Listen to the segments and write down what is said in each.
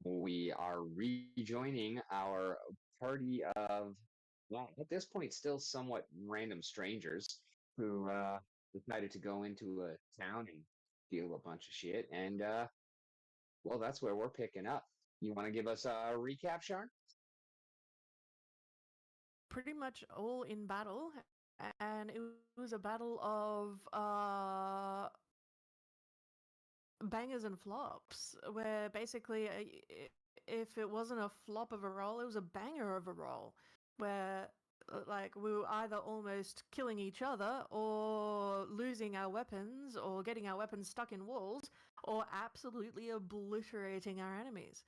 We are rejoining our party of, well, at this point, still somewhat random strangers who decided to go into a town and steal a bunch of shit. And, well, that's where we're picking up. You want to give us a recap, Sharn? Pretty much all in battle, and it was a battle of bangers and flops, where basically if it wasn't a flop of a roll, it was a banger of a roll, where like we were either almost killing each other or losing our weapons or getting our weapons stuck in walls or absolutely obliterating our enemies.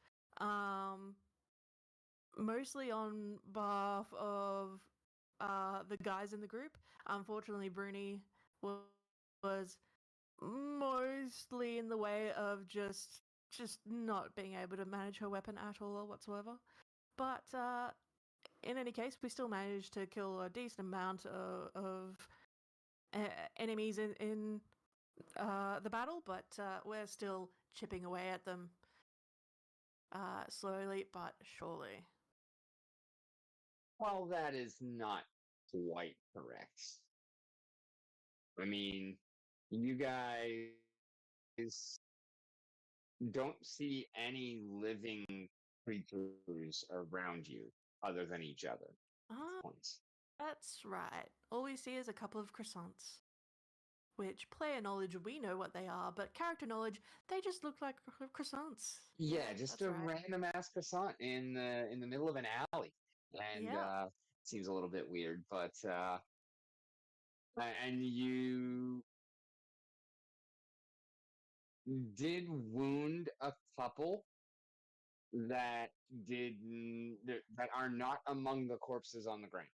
Mostly on behalf of the guys in the group. Unfortunately, Bruni was mostly in the way of just not being able to manage her weapon at all or whatsoever. But in any case, we still managed to kill a decent amount of enemies in the battle, but we're still chipping away at them slowly but surely. Well, that is not quite correct. I mean, you guys don't see any living creatures around you other than each other at this Ah, point. that's right. All we see is a couple of croissants. Which, player knowledge, we know what they are, but character knowledge, they just look like croissants. Yeah, just That's a right. random ass croissant in the middle of an alley, and Yeah. seems a little bit weird, but and you did wound a couple that did that are not among the corpses on the ground,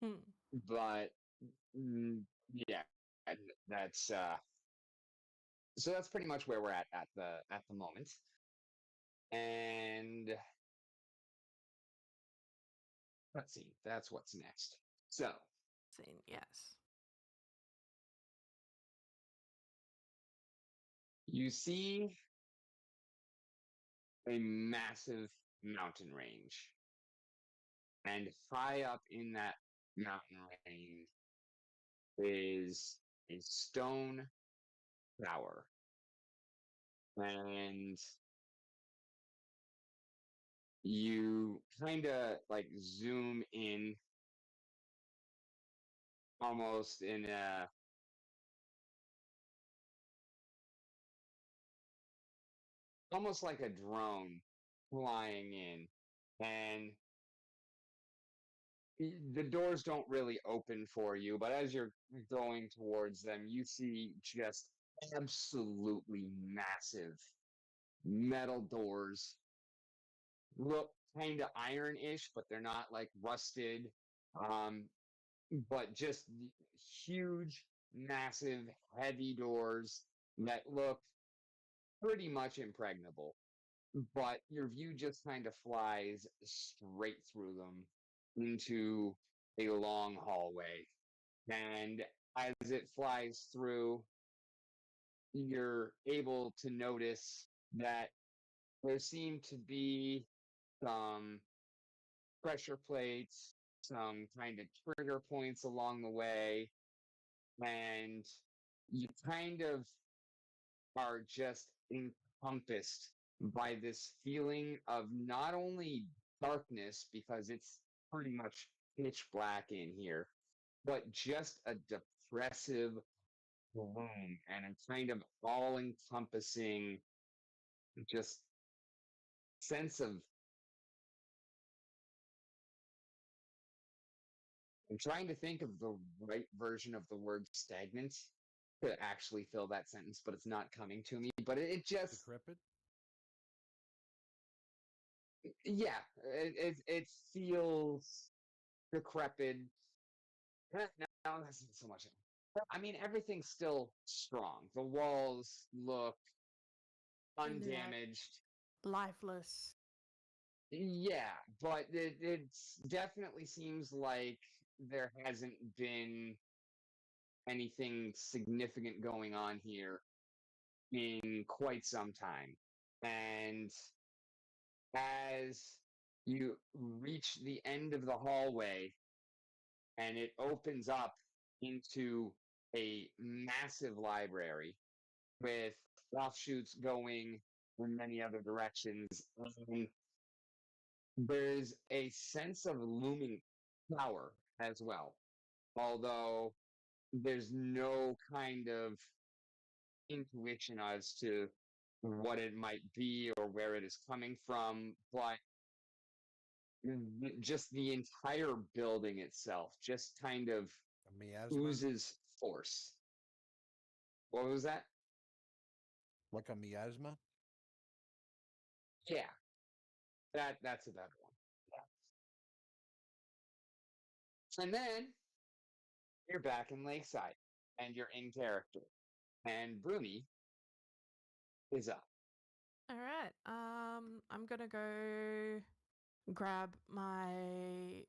Hmm. but mm, yeah, and that's so that's pretty much where we're at the moment, and let's see, that's what's next. So Scene, yes. you see a massive mountain range. And high up in that mountain range is a stone tower. And you kind of like zoom in almost in a almost like a drone flying in. And the doors don't really open for you, but as you're going towards them, you see just absolutely massive metal doors. Look kind of iron-ish, but they're not like rusted. Um, but just huge, massive, heavy doors that look pretty much impregnable. But your view just kind of flies straight through them into a long hallway. And as it flies through, you're able to notice that there seem to be some pressure plates, some kind of trigger points along the way, and you kind of are just encompassed by this feeling of not only darkness, because it's pretty much pitch black in here, but just a depressive gloom and a kind of all encompassing just sense of, I'm trying to think of the right version of the word stagnant to actually fill that sentence, but it's not coming to me. But it just, Decrepit? yeah, it feels decrepit. No, that's not so much. I mean, everything's still strong. The walls look Yeah. undamaged. Lifeless. Yeah, but it definitely seems like there hasn't been anything significant going on here in quite some time. And as you reach the end of the hallway and it opens up into a massive library with offshoots going in many other directions. And there's a sense of looming power as well, although there's no kind of intuition as to what it might be or where it is coming from, but just the entire building itself just kind of A miasma? oozes force. What was that? Like a miasma? Yeah, that's a better one. Yeah. And then you're back in Lakeside and you're in character. And Bruni is up. All right. I'm gonna go grab my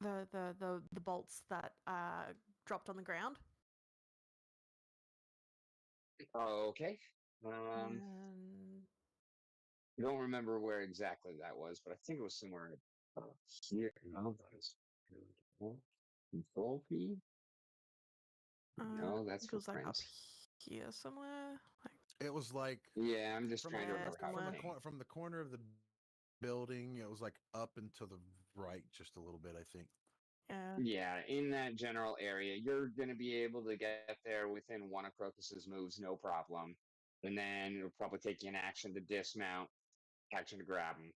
the bolts that dropped on the ground. Okay. And I don't remember where exactly that was, but I think it was somewhere here. No, that is control P. No, I that's think for it was like up Prince. here somewhere. Like, It was like Yeah, I'm just from trying to Yeah, remember how somewhere. it came. from the corner of the building. It was like up and to the right just a little bit, I think. Yeah. Yeah, in that general area, you're going to be able to get there within one of Crocus's moves, no problem. And then it'll probably take you an action to dismount, action to grab him,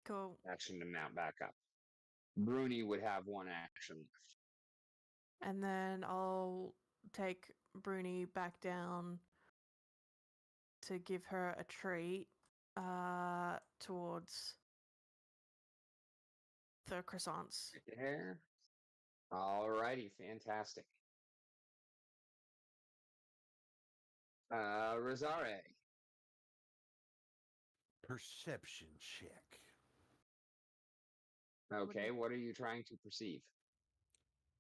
Cool. action to mount back up. Bruni would have one action. And then I'll take Bruni back down to give her a treat towards the croissants. There. Alrighty, fantastic. Rosare. Perception check. Okay, what are you trying to perceive?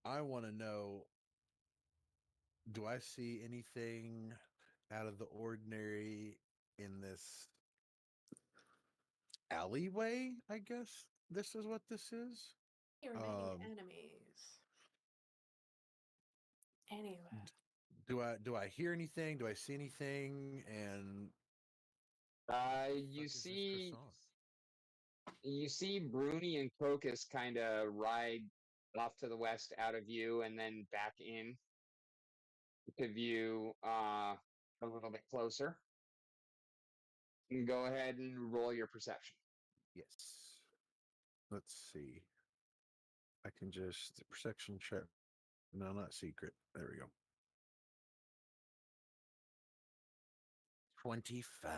I want to know, do I see anything out of the ordinary in this alleyway? I guess this is what this is. Remaining Um, enemies. Anywhere. do I hear anything? Do I see anything? And You fuck is this see croissant? you see Bruni and Crocus kind of ride off to the west out of view and then back in to view a little bit closer. You can go ahead and roll your perception. Yes. Let's see. I can just perception check. No, not secret. There we go. 25.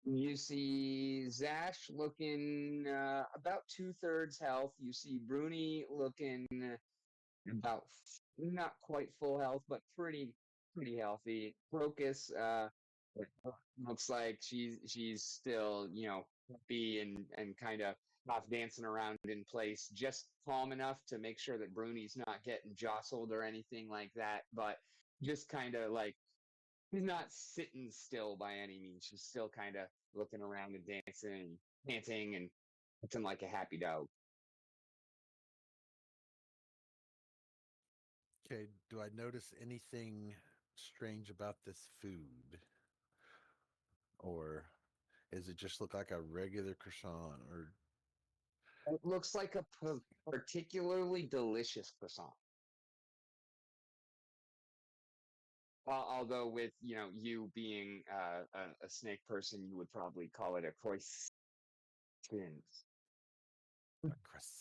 You see Zash looking about 2/3 health. You see Bruni looking about not quite full health, but pretty healthy. Crocus looks like she's still happy and kind of half dancing around in place, just calm enough to make sure that Bruni's not getting jostled or anything like that, but just kind of like she's not sitting still by any means. She's still kind of looking around and dancing and panting and acting like a happy dog. Okay, do I notice anything strange about this food? Or is it just look like a regular croissant? Or It looks like a particularly delicious croissant. Although with you being a snake person, you would probably call it a croissant. a croissant?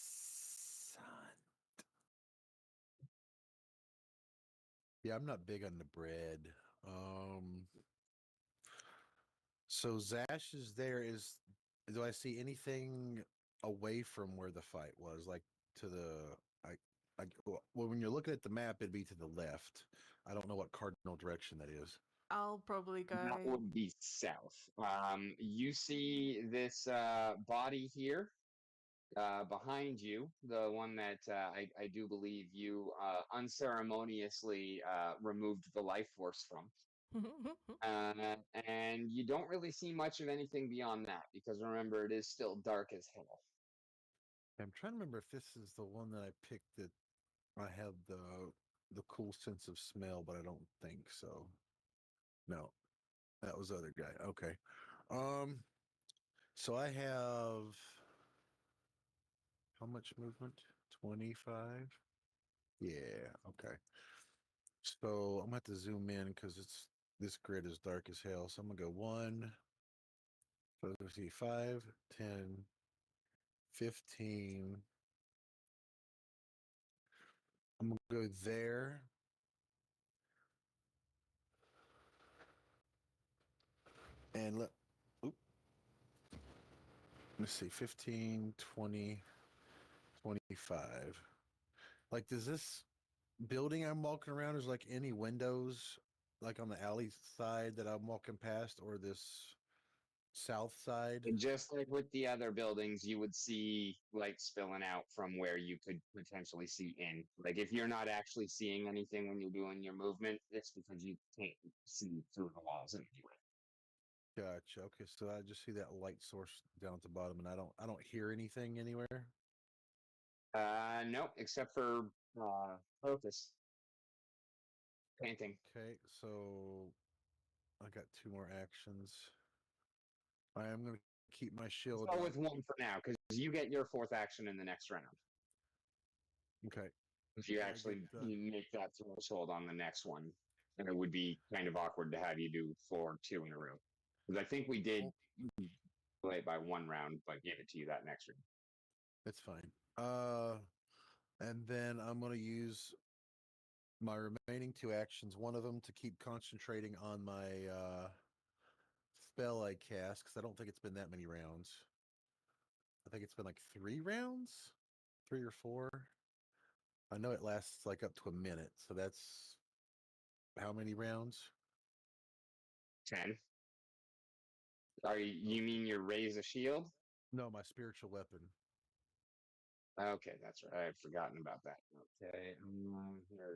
Yeah, I'm not big on the bread. So Zash is there. Do I see anything away from where the fight was? Like to the well, when you're looking at the map, it'd be to the left. I don't know what cardinal direction that is. I'll probably go. That would be south. You see this body here. behind you, the one that I do believe you unceremoniously removed the life force from. And you don't really see much of anything beyond that because remember, it is still dark as hell. I'm trying to remember if this is the one that I picked that I have the cool sense of smell, but I don't think so. No, that was the other guy. Okay. So I have how much movement? 25? Yeah, okay. So I'm gonna have to zoom in because this grid is dark as hell. So I'm gonna go 1, so let's see, 5, 10, 15. I'm gonna go there. And let's see, 15, 20, 25. Like, does this building I'm walking around is like any windows like on the alley side that I'm walking past or this south side? And just like with the other buildings, you would see light spilling out from where you could potentially see in. Like if you're not actually seeing anything when you're doing your movement, it's because you can't see through the walls anyway. Gotcha. Okay, so I just see that light source down at the bottom, and I don't hear anything anywhere. No, except for focus painting. Okay, so I got 2 more actions. I am going to keep my Let's shield go up. with one for now because you get your fourth action in the next round. Okay. If you I actually get make that threshold on the next one, and it would be kind of awkward to have you do 2 in a row. Because I think we did play it by 1 round, but gave it to you that next round. It's fine. And then I'm going to use my remaining 2 actions, one of them to keep concentrating on my spell I cast, because I don't think it's been that many rounds. I think it's been like 3 rounds, 3 or 4. I know it lasts like up to a minute, so that's how many rounds? 10. You mean your raise a shield? No, my spiritual weapon. Okay, that's right. I had forgotten about that. Okay.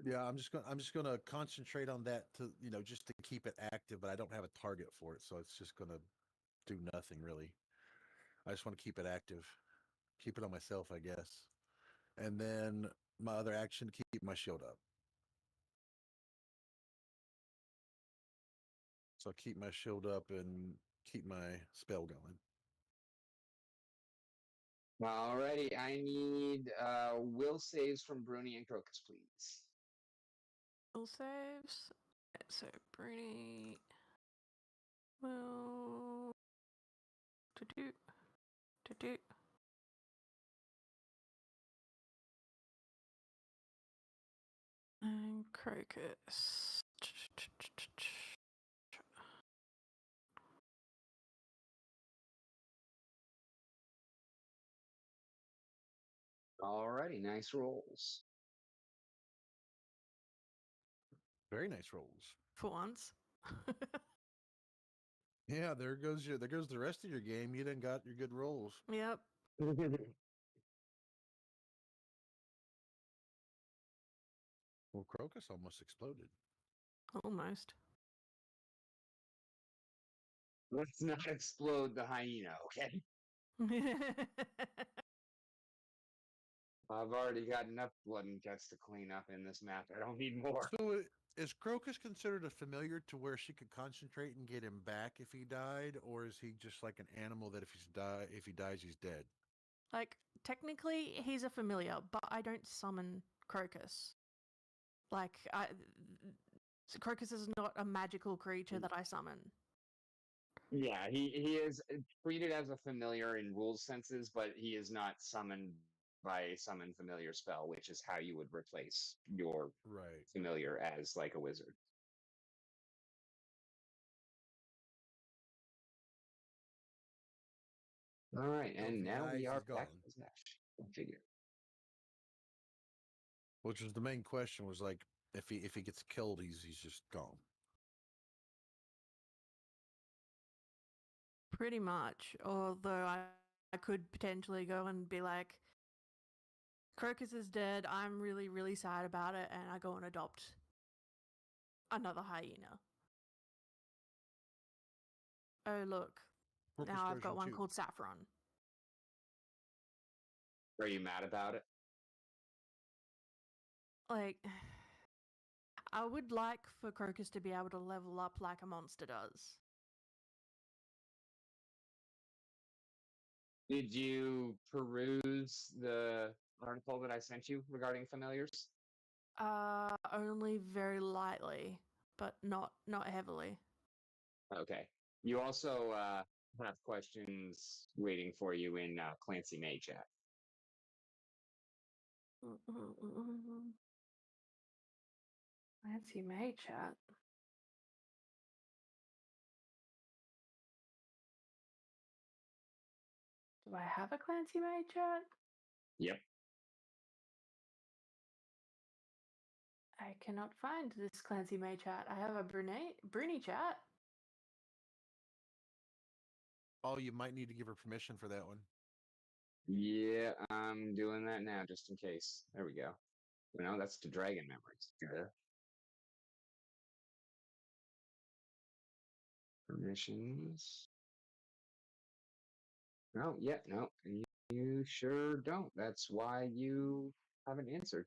Yeah, I'm just gonna concentrate on that to just to keep it active, but I don't have a target for it, so it's just gonna do nothing really. I just want to keep it active, keep it on myself, I guess. And then my other action, keep my shield up. So keep my shield up and keep my spell going. Alrighty, I need will saves from Bruni and Crocus, please. Will saves. So Bruni will to do. And Crocus. Alrighty, nice rolls. Very nice rolls. For once. Yeah, there goes the rest of your game. You done got your good rolls. Yep. Well, Crocus almost exploded. Almost. Let's not explode the hyena, okay? I've already got enough blood and guts to clean up in this map. I don't need more. So is Crocus considered a familiar to where she could concentrate and get him back if he died, or is he just like an animal that if he dies, he's dead? Like, technically, he's a familiar, but I don't summon Crocus. Like, Crocus is not a magical creature that I summon. Yeah, he is treated as a familiar in rules senses, but he is not summoned by a summon familiar spell, which is how you would replace your Right. familiar as like a wizard. All right, So if and he now we dies, are he's back gone. to Zash. Figure. Which was the main question, was like if he gets killed, he's just gone. Pretty much. Although I could potentially go and be like, Crocus is dead. I'm really, really sad about it, and I go and adopt another hyena. Oh, look. Now I've got one called Saffron. Are you mad about it? Like, I would like for Crocus to be able to level up like a monster does. Did you peruse the article that I sent you regarding familiars? Only very lightly, but not heavily. Okay. You also have questions waiting for you in Clancy May chat. Clancy May chat. Do I have a Clancy May chat? Yep. I cannot find this Clancy May chat. I have a Bruni chat. Oh, you might need to give her permission for that one. Yeah, I'm doing that now just in case. There we go. You know, that's the dragon memories. Yeah. Permissions. No, yeah, no. You sure don't. That's why you haven't answered.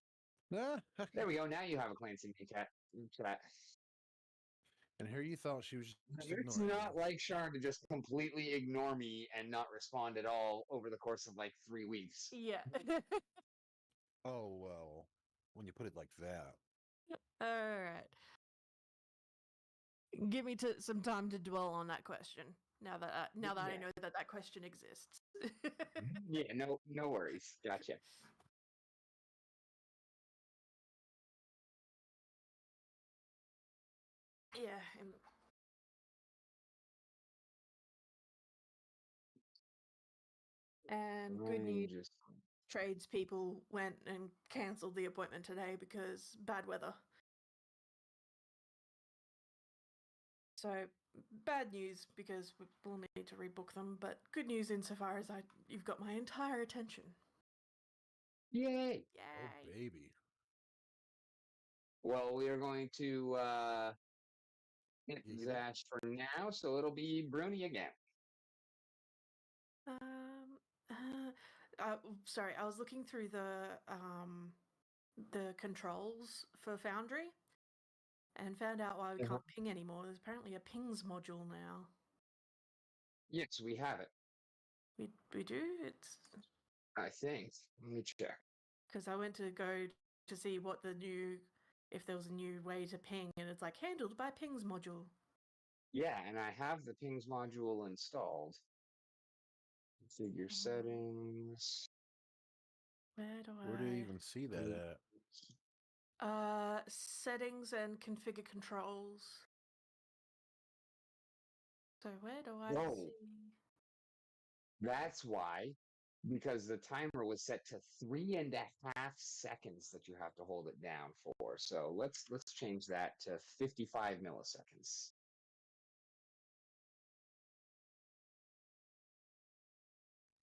There we go. Now you have a Clancy May chat. And here you thought she was just It's ignoring not you. like Sharon to just completely ignore me and not respond at all over the course of like 3 weeks. Yeah. Oh, well, when you put it like that. All right. Give me some time to dwell on that question. Now that I know that question exists. Yeah, no worries. Gotcha. Yeah. And good news, tradespeople went and cancelled the appointment today because bad weather. So bad news because we'll need to rebook them, but good news insofar as you've got my entire attention. Yay! Yay! Oh, baby. Well, we are going to hit Zash for now, so it'll be Bruni again. Sorry, I was looking through the controls for Foundry and found out why we can't ping anymore. There's apparently a pings module now. Yes, we have it. We do? It's... I think. Let me check. Because I went to go to see if there was a new way to ping, and it's like handled by pings module. Yeah, and I have the pings module installed. Configure settings. Where do you even see that at? Settings and configure controls. So where do I see? That's why, because the timer was set to 3.5 seconds that you have to hold it down for. So let's change that to 55 milliseconds.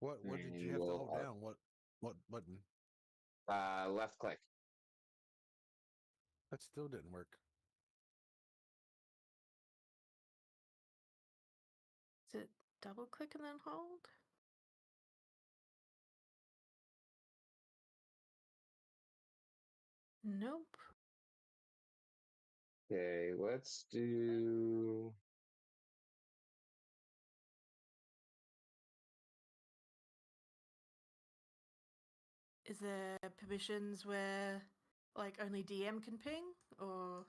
What did you have to hold down? What button? Left click. That still didn't work. Is it double click and then hold? Nope. Okay, let's do... Is there permissions where like only DM can ping, or?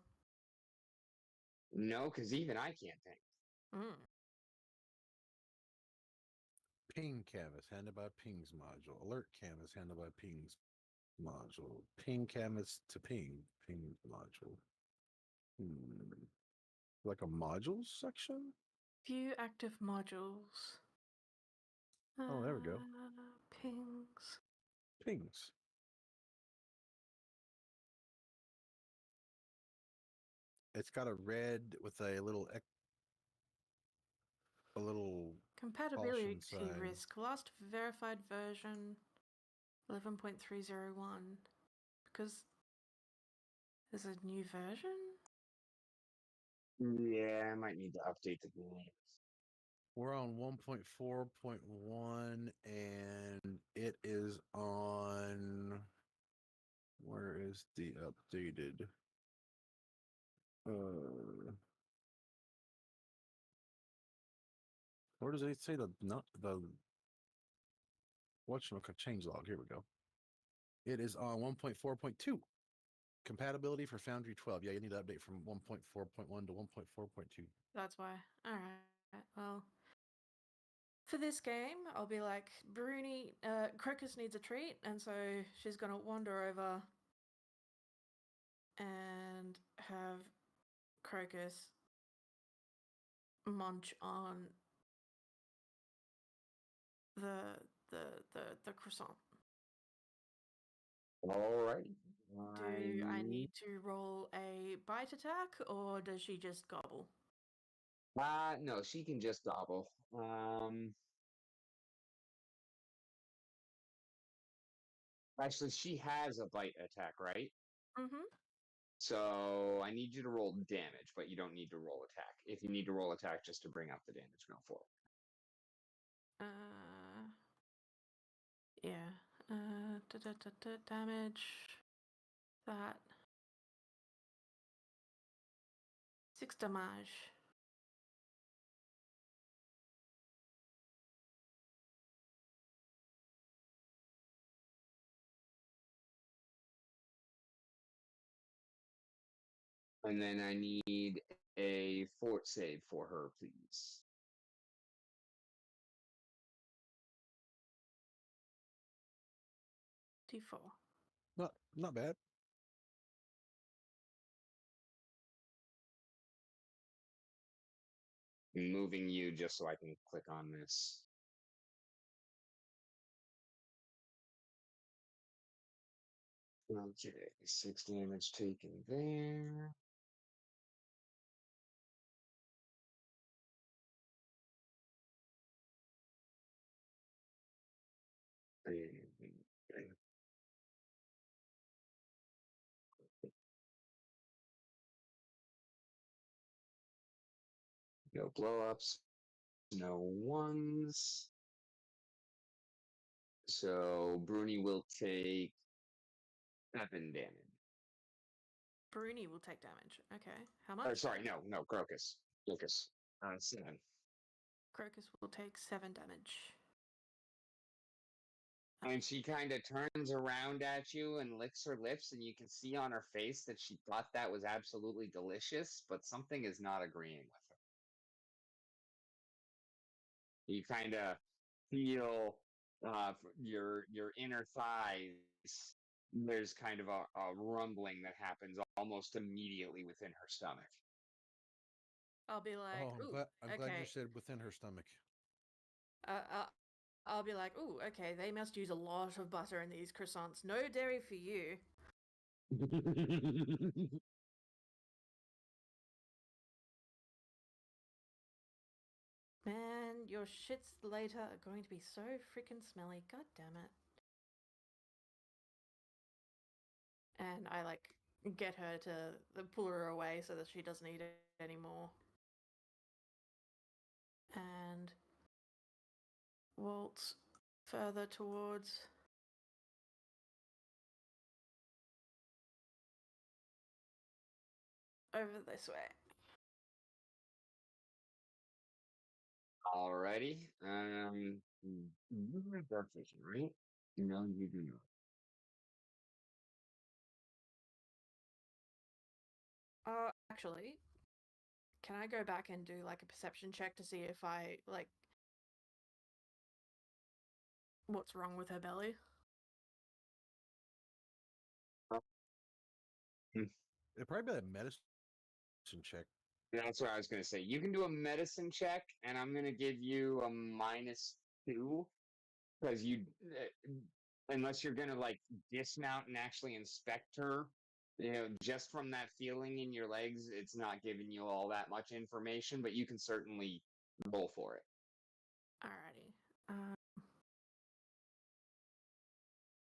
No, because even I can't ping. Ping canvas handled by pings module. Alert canvas handled by pings module. Ping canvas to ping module. Like a modules section? View active modules. Oh, there we go. Pings. Pings. It's got a red with a little a little Compatibility caution sign. risk. Last verified version 11.301. Because there's a new version? Yeah, I might need to update the game. We're on 1.4.1 and it is on. Where is the updated? Where does it say the not the whatchamacallit changelog? Here we go. It is on 1.4.2. Compatibility for Foundry 12. Yeah, you need to update from 1.4.1 to 1.4.2. That's why. Alright. Well, for this game, I'll be like, Bruni, Crocus needs a treat, and so she's gonna wander over and have Crocus munch on the croissant. Alright. Do I need to roll a bite attack, or does she just gobble? No, she can just gobble. Actually, she has a bite attack, right? Mm-hmm. So I need you to roll damage, but you don't need to roll attack. If you need to roll attack just to bring up the damage, go for it. Yeah. Damage. That. 6 damage. And then I need a fort save for her, please. D4. Not bad. Moving you just so I can click on this. Okay, 6 damage taken there. No blow ups, no ones. So Bruni will take 7 damage. Bruni will take damage. Okay. How Or much? sorry, no, Crocus. Lucas. 7. Crocus will take 7 damage. And she kind of turns around at you and licks her lips, and you can see on her face that she thought that was absolutely delicious, but something is not agreeing with her. You kind of feel your inner thighs. There's kind of a rumbling that happens almost immediately within her stomach. I'll be like, Oh, ooh, I'm glad you okay. said within her stomach. I'll be like, ooh, okay, they must use a lot of butter in these croissants. No dairy for you. Man, your shits later are going to be so freaking smelly. God damn it. And I like get her to pull her away so that she doesn't eat it anymore. And waltz further towards over this way. Alrighty. You have dark vision, right? No, you do not. Actually, can I go back and do like a perception check to see if I like what's wrong with her belly? It'd probably be a medicine check. That's what I was going to say. You can do a medicine check, and I'm going to give you a -2 because unless you're going to like dismount and actually inspect her, just from that feeling in your legs, it's not giving you all that much information. But you can certainly Roll for it. Alrighty.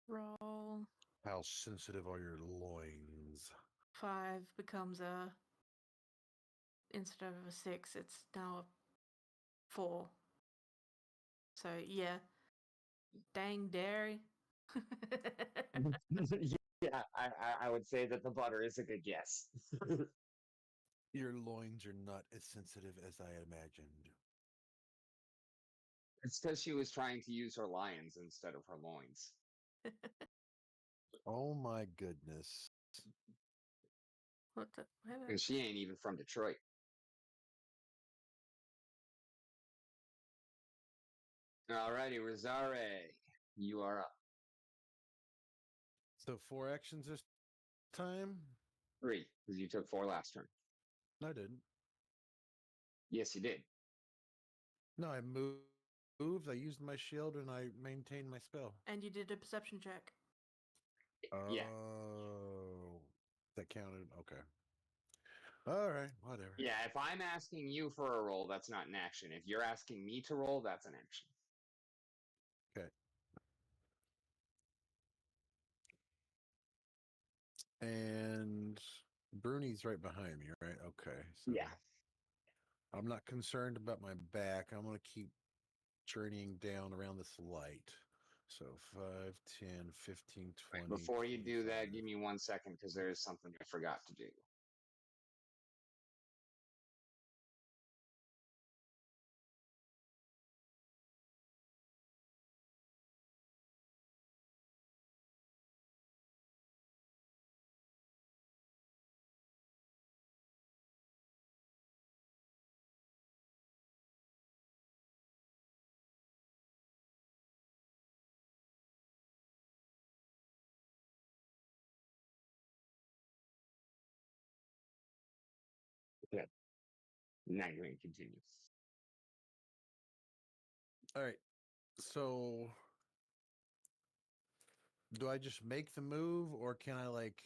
Roll. How sensitive are your loins? 5 becomes a. Instead of a 6, it's now a 4. So, yeah. Dang dairy. Yeah, I would say that the butter is a good guess. Your loins are not as sensitive as I imagined. It's because she was trying to use her lions instead of her loins. Oh my goodness. What the? And she ain't even from Detroit. Alrighty, Rosare, you are up. So 4 actions this time? 3, because you took 4 last turn. No, I didn't. Yes, you did. No, I moved, I used my shield, and I maintained my spell. And you did a perception check. Yeah. Oh, that counted. Okay. All right, whatever. Yeah, if I'm asking you for a roll, that's not an action. If you're asking me to roll, that's an action. Okay. And Bruni's right behind me, right? Okay. So Yeah. I'm not concerned about my back. I'm going to keep journeying down around this light. So 5, 10, 15, 20. Before you do 25. that, give me 1 second because there is something I forgot to do. Yeah. Now you're going to continue. All right. So do I just make the move, or can I like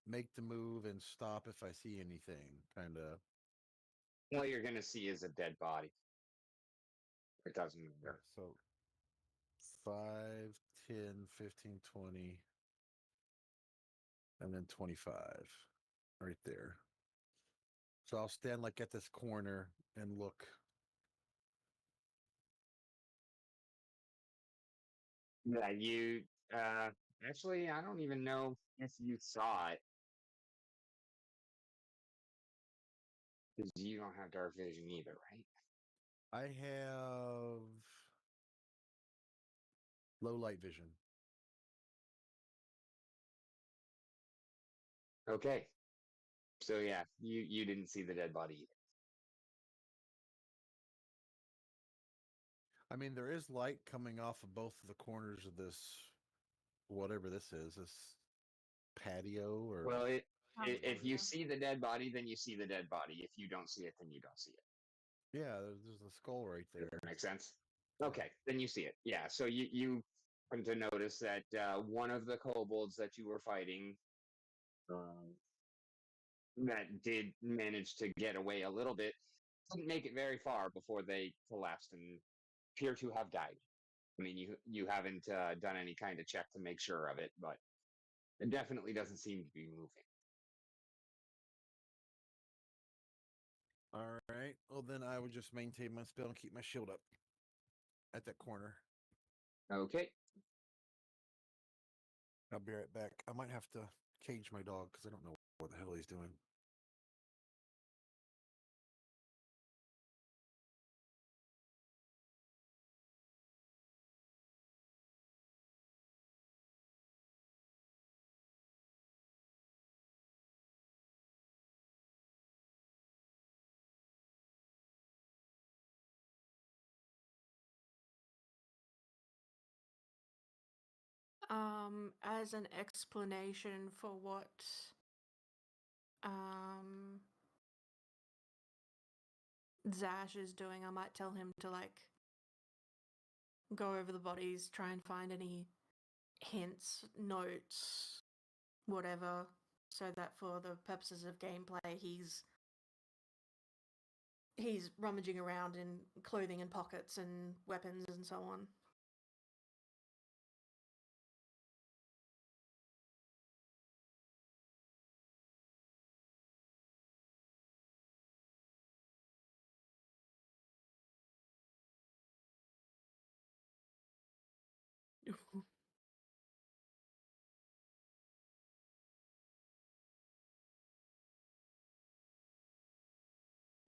make the move and stop if I see anything? Kind of. What you're going to see is a dead body. It doesn't matter. So 5, 10, 15, 20, and then 25 right there. So I'll stand like at this corner and look. Yeah, you actually I don't even know if you saw it because you don't have dark vision either, right? I have low light vision. Okay. So yeah, you didn't see the dead body either. I mean, there is light coming off of both of the corners of this, whatever this patio or. Well, if you Yeah. see the dead body, then you see the dead body. If you don't see it, then you don't see it. Yeah, there's a skull right Does there. that make sense? Okay, then you see it. Yeah. So you come to notice that one of the kobolds that you were fighting, um, that did manage to get away a little bit, didn't make it very far before they collapsed and appear to have died. I mean, you haven't done any kind of check to make sure of it, but it definitely doesn't seem to be moving. All right. Well, then I would just maintain my spell and keep my shield up at that corner. Okay. I'll be right back. I might have to cage my dog because I don't know what the hell he's doing. As an explanation for what Zash is doing, I might tell him to like go over the bodies, try and find any hints, notes, whatever, so that for the purposes of gameplay, he's he's rummaging around in clothing and pockets and weapons and so on.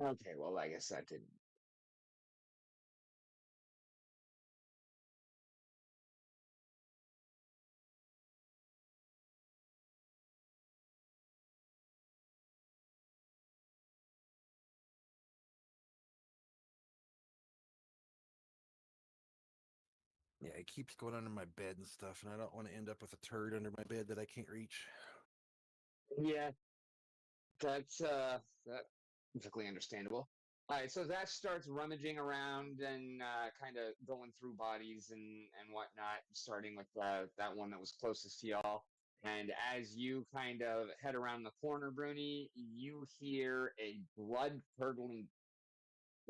Okay, well, I guess that didn't. Yeah, it keeps going under my bed and stuff, and I don't want to end up with a turd under my bed that I can't reach. Yeah, that's perfectly understandable. All right, so that starts rummaging around and kind of going through bodies and whatnot, starting with that one that was closest to y'all. And as you kind of head around the corner, Bruni, you hear a blood-curdling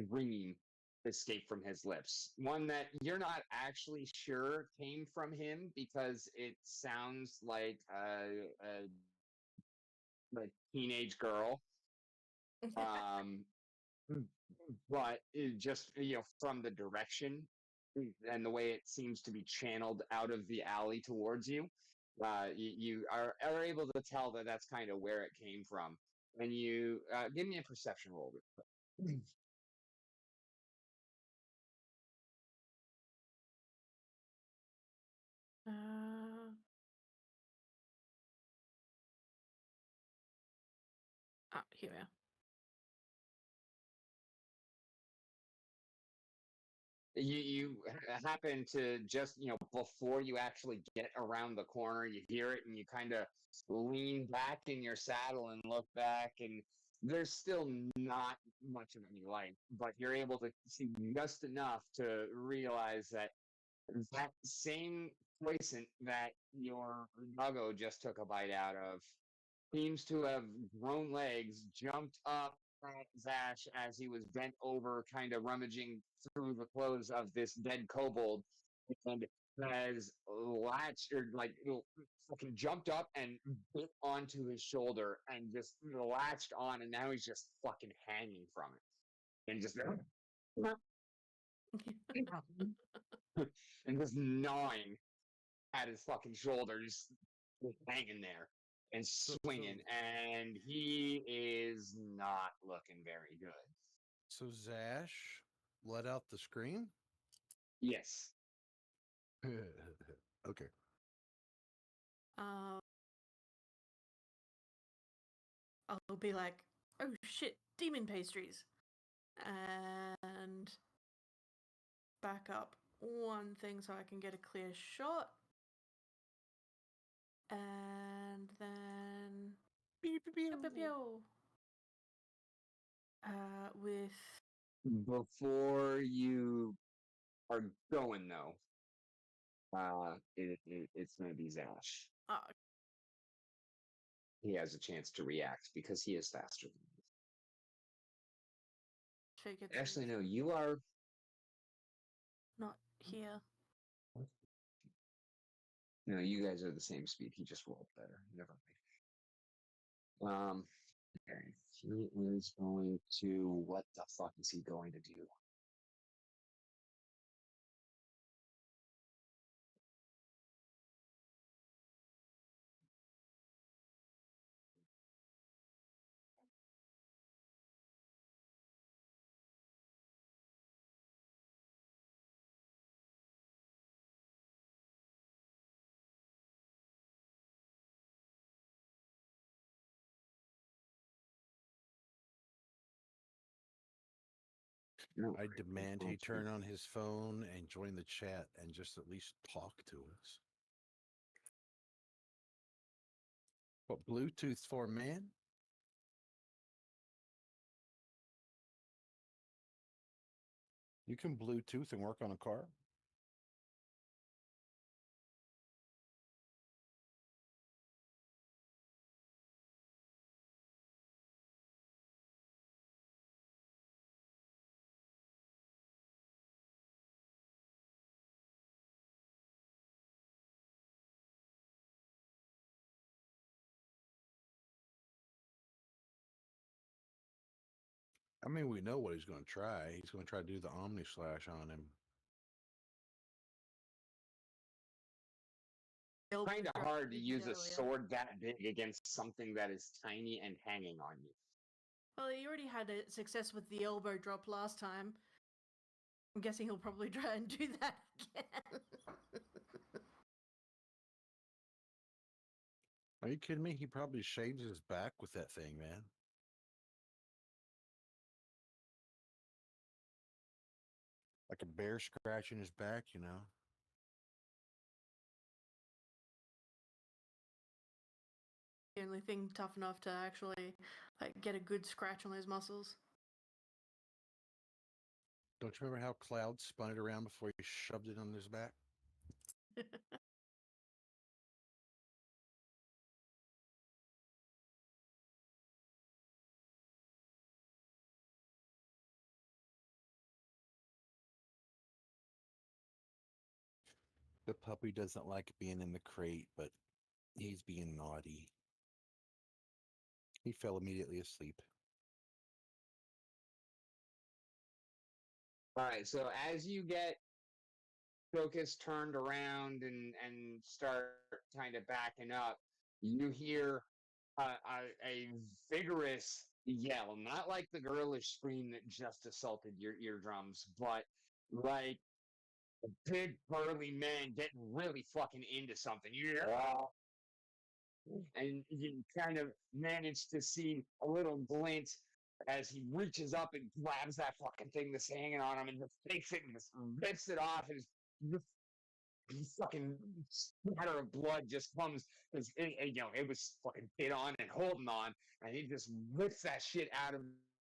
scream escape from his lips. One that you're not actually sure came from him because it sounds like a teenage girl. Um, but it just from the direction and the way it seems to be channeled out of the alley towards you, you are able to tell that that's kind of where it came from. And you give me a perception roll. Uh, here we are. You happen to just before you actually get around the corner, you hear it and you kind of lean back in your saddle and look back, and there's still not much of any light, but you're able to see just enough to realize that that same poison that your doggo just took a bite out of seems to have grown legs, jumped up at Zash as he was bent over, kind of rummaging through the clothes of this dead kobold, and has latched or like fucking jumped up and bit onto his shoulder and just latched on, and now he's just fucking hanging from it, and just and just gnawing at his fucking shoulder, just hanging there and swinging, and he is not looking very good. So Zash let out the scream? Yes. Okay. Um, I'll be like, oh shit, demon pastries. And back up one thing so I can get a clear shot. And then Pew, pew, pew. pew, pew, pew. With Before you are going though, it's going to be Zash. He has a chance to react because he is faster than figured you. Actually, no, you are not here. No, you guys are the same speed. He just rolled better. Never mind. Okay. He is going to. What the fuck is he going to do? No, I demand he turn on his phone and join the chat and just at least talk to us. What Bluetooth for, man? You can Bluetooth and work on a car? I mean, we know what he's going to try. He's going to try to do the Omni Slash on him. Kind of hard to use a Galeal. sword that big against something that is tiny and hanging on you. Well, he already had a success with the elbow drop last time. I'm guessing he'll probably try and do that again. Are you kidding me? He probably shaves his back with that thing, man. Like a bear scratching his back, you know? The only thing tough enough to actually get a good scratch on those muscles. Don't you remember how Cloud spun it around before he shoved it on his back? The puppy doesn't like being in the crate, but he's being naughty. He fell immediately asleep. All right, so as you get Focus turned around and start kind of backing up, you hear a vigorous yell, not like the girlish scream that just assaulted your eardrums, but like a big burly man getting really fucking into something. Yeah. And you kind of manage to see a little glint as he reaches up and grabs that fucking thing that's hanging on him and just takes it and just rips it off and just fucking splatter of blood just comes because it was fucking bit on and holding on, and he just rips that shit out of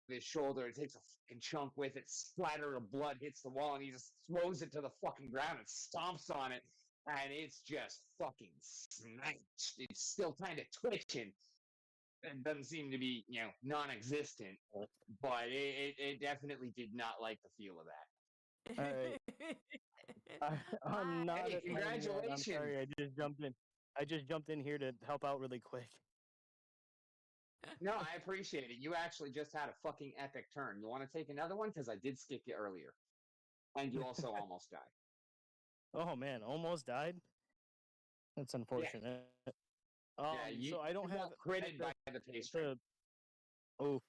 his shoulder and takes a fucking chunk with it. Splatter of blood hits the wall, and he just throws it to the fucking ground and stomps on it, and it's just fucking smashed. It's still kind of twitching. It doesn't seem to be, non-existent, but it definitely did not like the feel of that. All right. I'm not Hey, at home yet. I'm congratulations. sorry, I just jumped in. I just jumped in here to help out really quick. No, I appreciate it. You actually just had a fucking epic turn. You want to take another one? Because I did skip you earlier. And you also almost died. Oh man, almost died. That's unfortunate. So I don't you have got critted by access the pastry. Oh,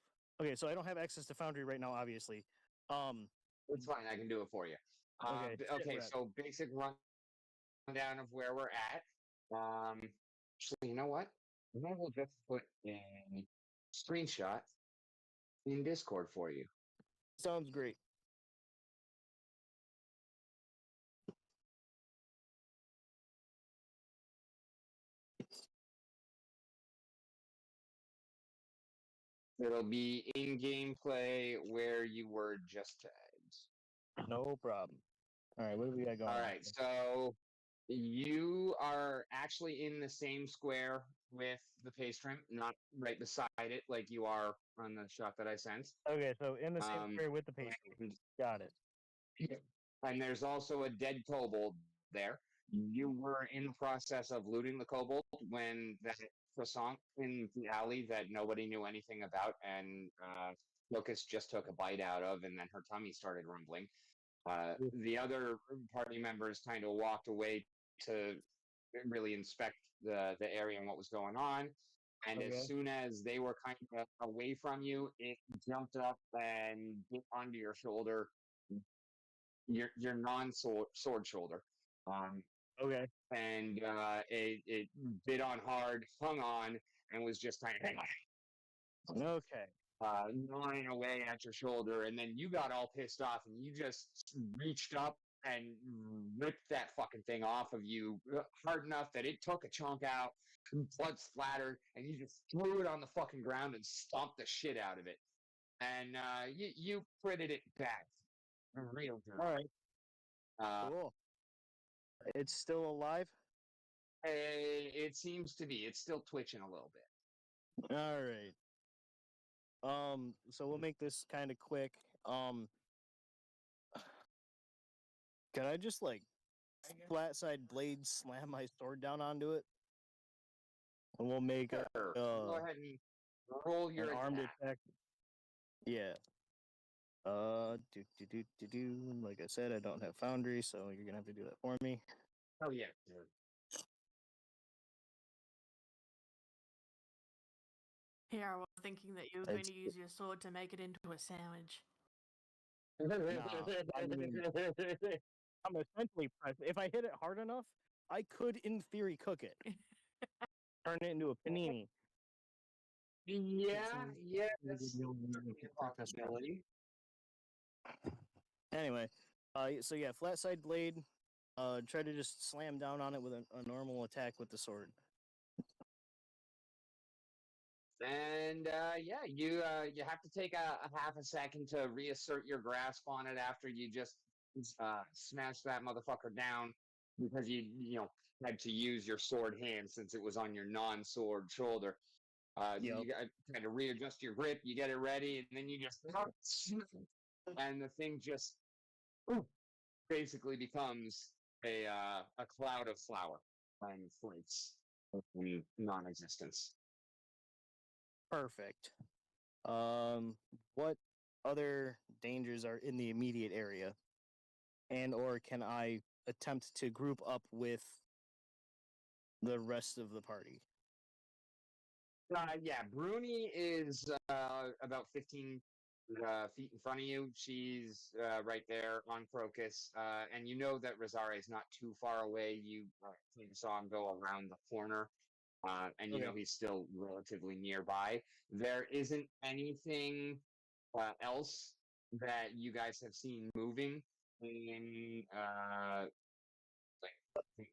okay. So I don't have access to Foundry right now, obviously. It's fine. I can do it for you. Okay, Okay, rep. so basic rundown of where we're at. Actually, you know what? I will just put a screenshot in Discord for you. Sounds great. It'll be in gameplay where you were just tagged. No problem. All right, what do we got going? All right, so you are actually in the same square with the paste trim, not right beside it like you are on the shot that I sent. Okay, so in the same square with the pastry. And, Got it. and there's also a dead kobold there. You were in the process of looting the kobold when that croissant in the alley that nobody knew anything about, and Locust just took a bite out of, and then her tummy started rumbling. The other party members kind of walked away to really inspect the area and what was going on. And Okay. as soon as they were kind of away from you, it jumped up and bit onto your shoulder, your non-sword shoulder. Okay. And it bit on hard, hung on, and was just kind of Okay. gnawing away at your shoulder. And then you got all pissed off, and you just reached up and ripped that fucking thing off of you hard enough that it took a chunk out, blood splattered, and you just threw it on the fucking ground and stomped the shit out of it. And you critted it back. Real good. All right. Uh, Cool. It's still alive? It seems to be. It's still twitching a little bit. All right. So we'll make this kind of quick. Can I just flat side blade slam my sword down onto it? And we'll make Sure. Go ahead and roll your an armed attack. attack. Yeah. Like I said, I don't have Foundry, so you're gonna have to do that for me. Oh yeah. Here, I was thinking that you were going It's- to use your sword to make it into a sandwich. I mean, I'm essentially pressed. If I hit it hard enough, I could, in theory, cook it, turn it into a panini. Yeah, that's certainly a possibility. Anyway, so yeah, flat side blade. Try to just slam down on it with a normal attack with the sword. And yeah, you have to take a half a second to reassert your grasp on it after you just smash that motherfucker down because you had to use your sword hand since it was on your non-sword shoulder. Yep. You got kind of readjust your grip, you get it ready, and then you just and the thing just basically becomes a cloud of flour and floats in non-existence. Perfect. What other dangers are in the immediate area, and or can I attempt to group up with the rest of the party? Yeah, Bruni is about 15 feet in front of you. She's right there on Crocus, and you know that Rosare is not too far away. You saw him go around the corner, and you know Okay. he's still relatively nearby. There isn't anything else that you guys have seen moving in like I think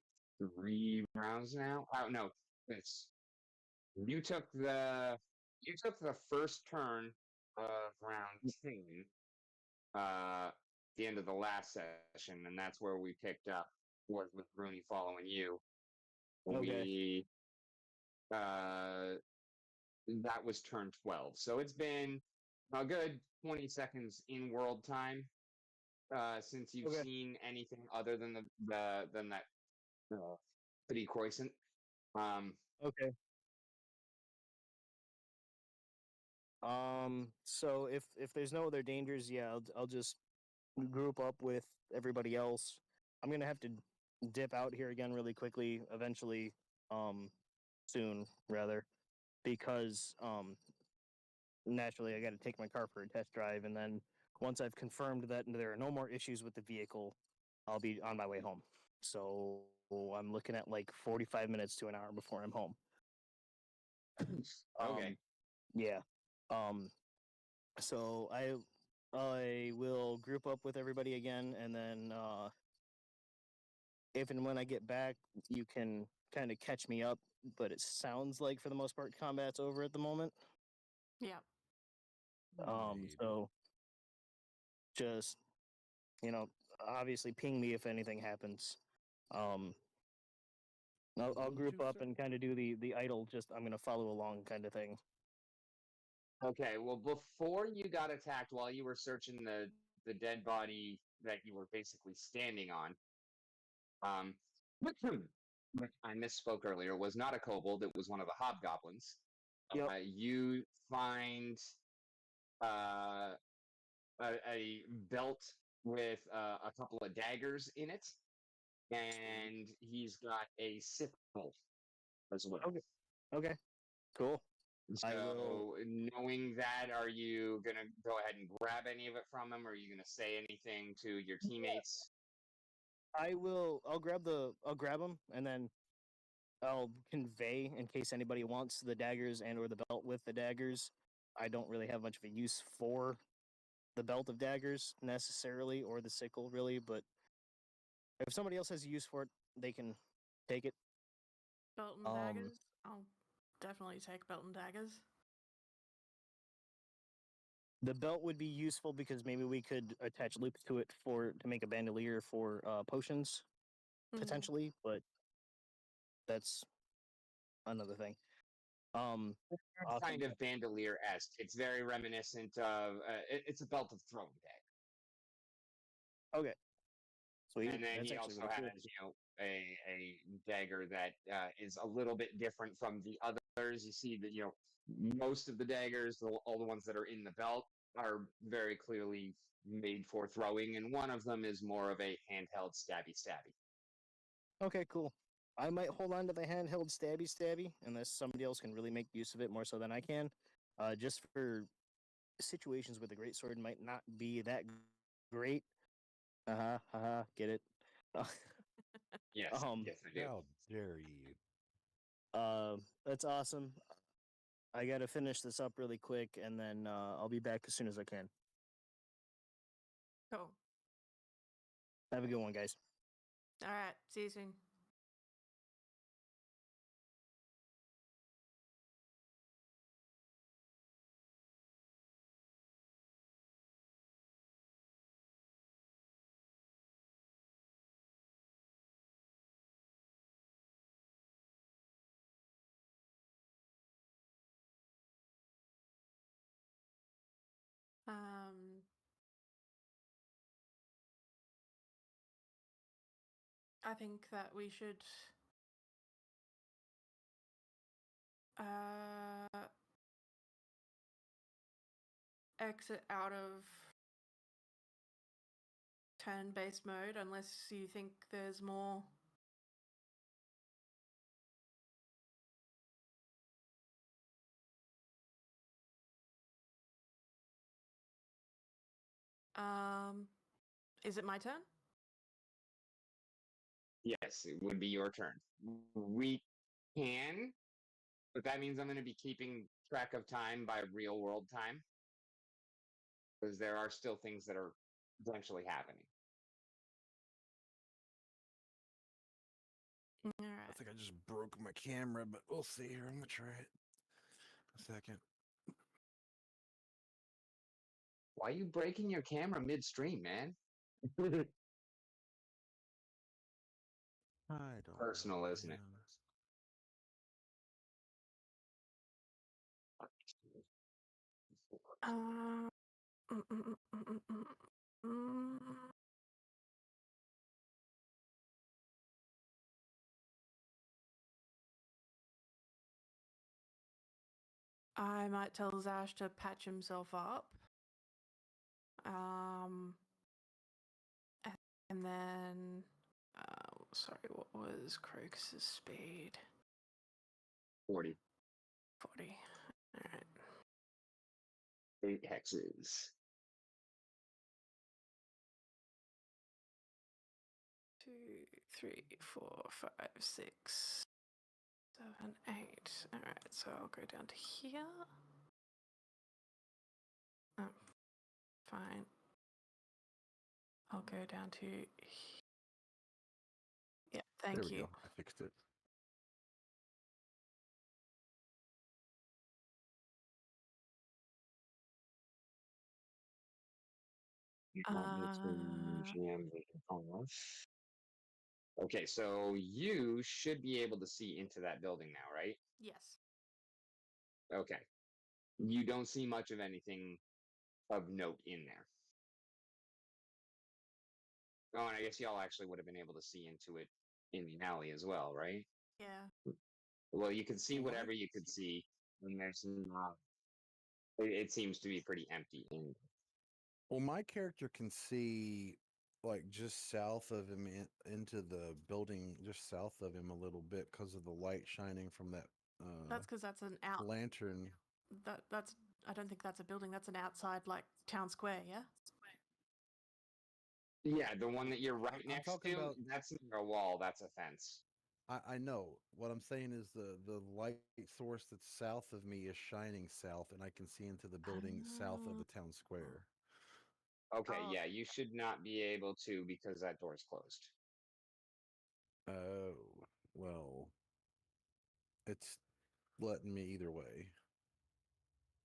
3 rounds now. Oh no, it's you took the first turn of round 10, the end of the last session, and that's where we picked up with Rooney following you. Okay. We that was turn 12. So it's been a good 20 seconds in world time since you've Okay. seen anything other than than that pretty croissant. Okay. So if there's no other dangers, yeah, I'll just group up with everybody else. I'm gonna have to dip out here again really quickly, eventually, soon rather, because naturally I got to take my car for a test drive, and then once I've confirmed that there are no more issues with the vehicle, I'll be on my way home. So I'm looking at like 45 minutes to an hour before I'm home. Okay. Yeah. Um, so I will group up with everybody again, and then if and when I get back, you can kind of catch me up. But it sounds like for the most part, combat's over at the moment. Yeah. Maybe. So just obviously ping me if anything happens. Um, I'll Will group do, up sir. and kind of do the idle. Just I'm gonna follow along kind of thing. Okay, well, before you got attacked, while you were searching the dead body that you were basically standing on, which I misspoke earlier, was not a kobold; it was one of the hobgoblins. Yep. You find uh, a belt with a couple of daggers in it, and he's got a sickle as well. Okay. Okay. Cool. So, I will- knowing that, are you gonna go ahead and grab any of it from him, or are you gonna say anything to your teammates? I will. I'll grab them, and then I'll convey in case anybody wants the daggers and or the belt with the daggers. I don't really have much of a use for the belt of daggers necessarily, or the sickle really, but if somebody else has a use for it, they can take it. Belt and daggers. I'll definitely take belt and daggers. The belt would be useful because maybe we could attach loops to it to make a bandolier for potions Mhm. potentially, but that's another thing. Awesome. Kind of bandolier-esque. It's very reminiscent of. It's a belt of throwing dagger. Okay. Sweet. And then That's he actually also really has, cool. a dagger that is a little bit different from the other You see that, most of the daggers, all the ones that are in the belt, are very clearly made for throwing, and one of them is more of a handheld stabby. Okay, cool. I might hold on to the handheld stabby unless somebody else can really make use of it more so than I can. Just for situations where the great sword might not be that great. Get it? Yes, um, yes, I do. How dare you? that's awesome. I gotta finish this up really quick, and then I'll be back as soon as I can. Cool. Have a good one, guys. All right. See you soon. Um, I think that we should exit out of turn-based mode unless you think there's more. Is it my turn? Yes, it would be your turn. We can, but that means I'm going to be keeping track of time by real world time, because there are still things that are potentially happening. All I right. think I just broke my camera, but we'll see here. I'm gonna try it. A second. Why are you breaking your camera midstream, man? I don't Personal, know, isn't it? man. Uh, mm, mm, mm, mm, mm, mm. I might tell Zash to patch himself up. And then, sorry, what was Crocus's speed? 40. 40. All right. 8 hexes. 2, 3, 4, 5, 6, 7, 8. All right, so I'll go down to here. Oh, fine. I'll go down to. Yeah, There thank we you. go. I fixed it. Okay, so you should be able to see into that building now, right? Yes. Okay. You don't see much of anything of note in there. Oh, and I guess y'all actually would have been able to see into it in the alley as well, right? Yeah. Well, you can see What? whatever you could see, and there's not. It seems to be pretty empty. Well, my character can see like just south of him into the building, just south of him a little bit because of the light shining from that That's because that's an out. lantern. That's. I don't think that's a building. That's an outside, like, town square. Yeah. Yeah, the one that you're right I'm next talking to, about. that's not a wall, that's a fence. I know. What I'm saying is the light source that's south of me is shining south, and I can see into the building south of the town square. Okay, Oh. yeah, you should not be able to because that door's closed. Oh, well, it's letting me either way.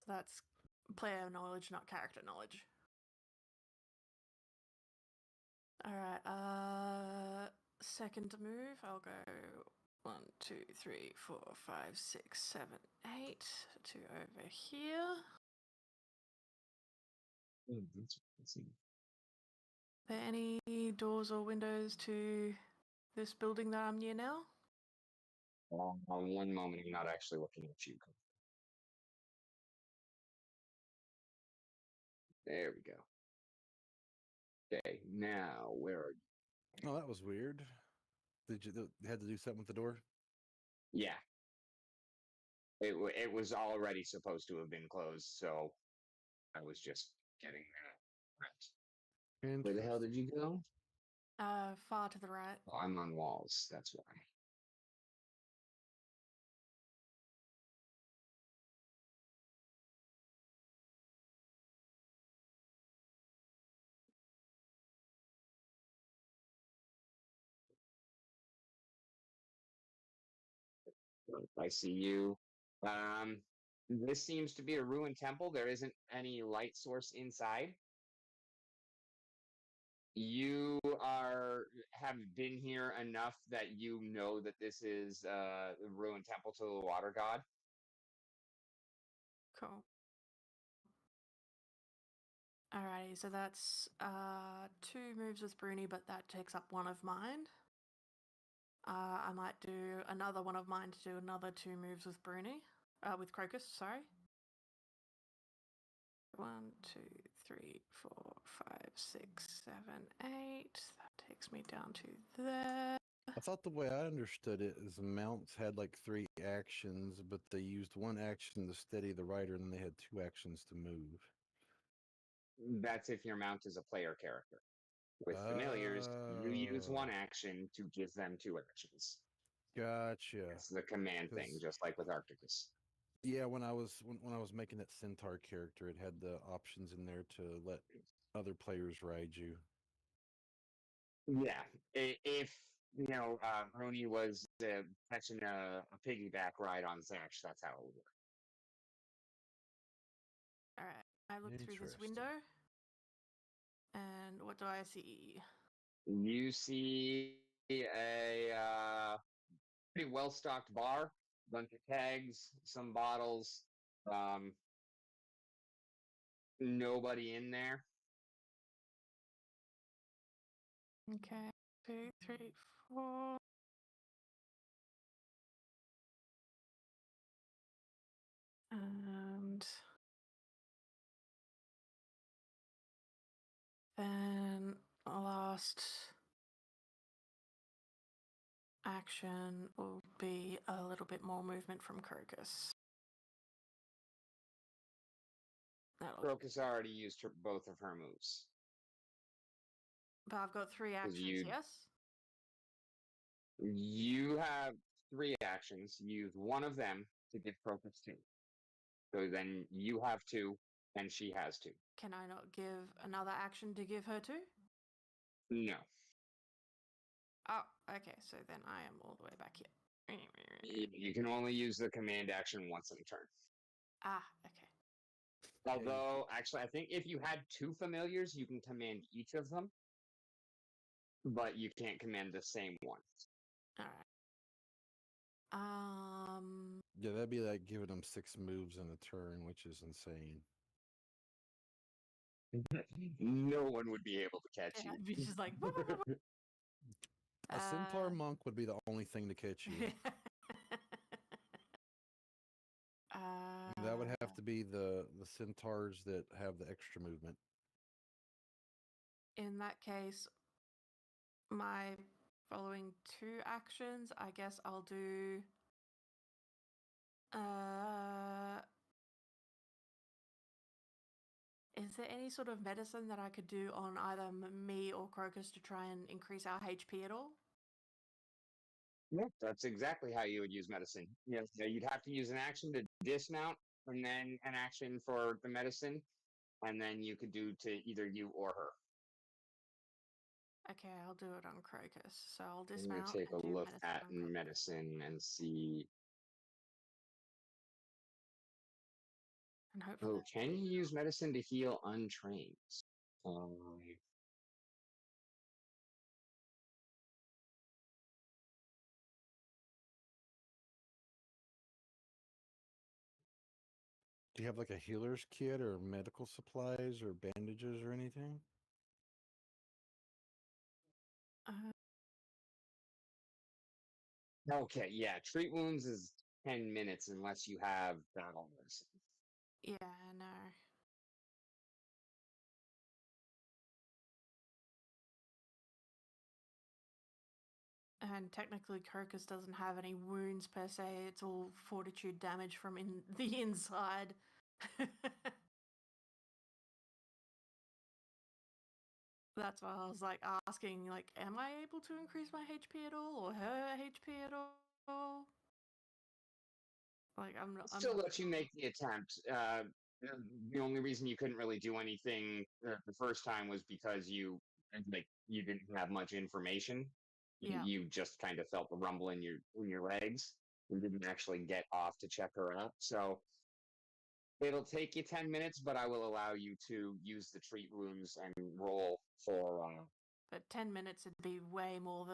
That's player knowledge, not character knowledge. All right. Second move. I'll go 1, 2, 3, 4, 5, 6, 7, 8 to over here. Let's see. Are there any doors or windows to this building that I'm near now? One moment, I'm not actually looking at you. There we go. Okay, now where are you? Oh, that was weird. Did you had to do something with the door? Yeah, it was already supposed to have been closed, so I was just getting that. Right. Where the hell did you go? Far to the right. Oh, I'm on walls. That's why. I see you. Um, this seems to be a ruined temple. There isn't any light source inside. You have been here enough that you know that this is a ruined temple to the water god. Cool. Alrighty, so that's 2 moves with Bruni, but that takes up 1 of mine. I might do another 1 of mine to do another 2 moves with Bruni. With Crocus, sorry. 1, 2, 3, 4, 5, 6, 7, 8. That takes me down to there. I thought the way I understood it is the mounts had like 3 actions, but they used 1 action to steady the rider, and then they had 2 actions to move. That's if your mount is a player character. With familiars, you use 1 action to give them 2 actions. Gotcha. It's the command thing, just like with Arcticus. Yeah, when I was making that centaur character, it had the options in there to let other players ride you. Yeah, if you know Rooney was catching a piggyback ride on Zash, that's how it would work. Alright, I look through this window. And what do I see? You see a pretty well stocked bar, bunch of kegs, some bottles. Nobody in there. Okay, 2, 3, 4. And then last action will be a little bit more movement from Crocus. Crocus already used both of her moves. But I've got 3 actions, yes? You have 3 actions. Use 1 of them to give Crocus 2. So then you have 2, and she has 2. Can I not give another action to give her 2? No. Oh, okay, so then I am all the way back here. You can only use the command action once in a turn. Ah, okay. Although, actually, I think if you had 2 familiars, you can command each of them, but you can't command the same one. Alright. Yeah, that'd be like giving them 6 moves in a turn, which is insane. No one would be able to catch you. I'd be just like... A centaur monk would be the only thing to catch you. That would have to be the centaurs that have the extra movement. In that case, my following 2 actions, I guess I'll do... Is there any sort of medicine that I could do on either me or Crocus to try and increase our HP at all? Yep, that's exactly how you would use medicine. Yes, you'd have to use an action to dismount, and then an action for the medicine, and then you could do to either you or her. Okay, I'll do it on Crocus. So I'll I'm dismount. going to take a look at medicine medicine and see. and hopefully. Oh, can you use medicine to heal untrained? Do you have like a healer's kit or medical supplies or bandages or anything? Okay, yeah. Treat wounds is 10 minutes unless you have battle medicine. Yeah, no. And technically, Crocus doesn't have any wounds per se. It's all fortitude damage from the inside. That's why I was like asking, like, am I able to increase my HP at all, or her HP at all? Like, I'm not. Still let you make the attempt. The only reason you couldn't really do anything the first time was because you didn't have much information. Yeah. You just kind of felt the rumble in your legs and didn't actually get off to check her out. So it'll take you 10 minutes, but I will allow you to use the treat wounds and roll for. But 10 minutes would be way more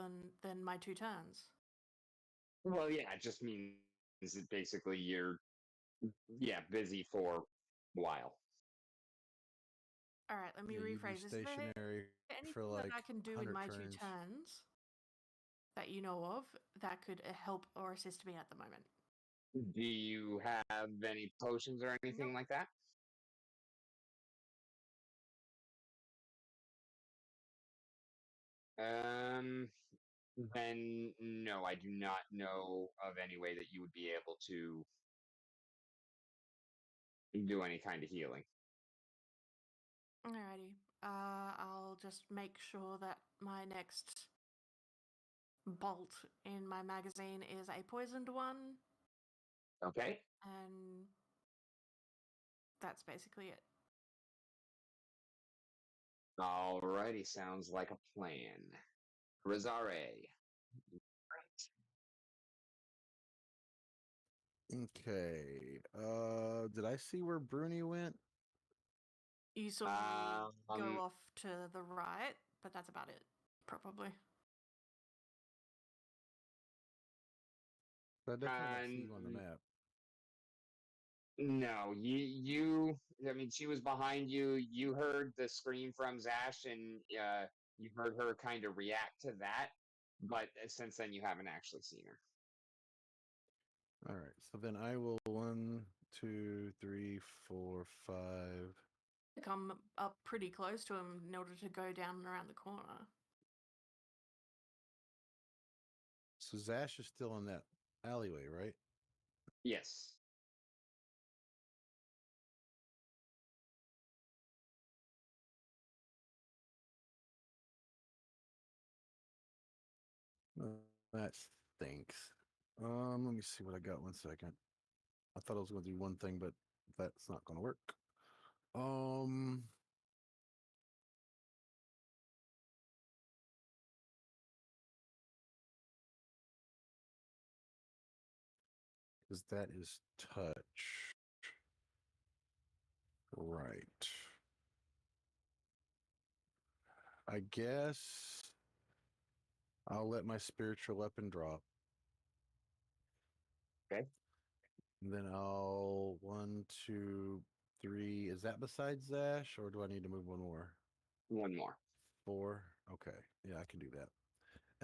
than my 2 turns. Well, yeah, it just means that basically you're busy for a while. All right, let me Yeah, you'd be rephrase. Is there stationary anything for like that I can do in 100 my turns. 2 turns that you know of that could help or assist me at the moment? Do you have any potions or anything Nope. like that? Um, then no, I do not know of any way that you would be able to do any kind of healing. Alrighty. I'll just make sure that my next bolt in my magazine is a poisoned one, Okay. and that's basically it. Alrighty, sounds like a plan. Rosare. Okay. Did I see where Bruni went? You saw me go Um, off to the right, but that's about it, probably. I definitely don't see and you on the map. no, I mean, she was behind you. You heard the scream from Zash, and you heard her kind of react to that. But since then, you haven't actually seen her. All right. So then I will 1, 2, 3, 4, 5. Come up pretty close to him in order to go down and around the corner. So Zash is still in that alleyway, right? Yes. That stinks. Let me see what I got. 1 second. I thought I was going to do one thing, but that's not going to work. Um, because that is touch. Right. I guess I'll let my spiritual weapon drop. Okay. And then I'll 1, 2, 3. Is that besides Zash, or do I need to move one more? One more. 4. Okay. Yeah, I can do that.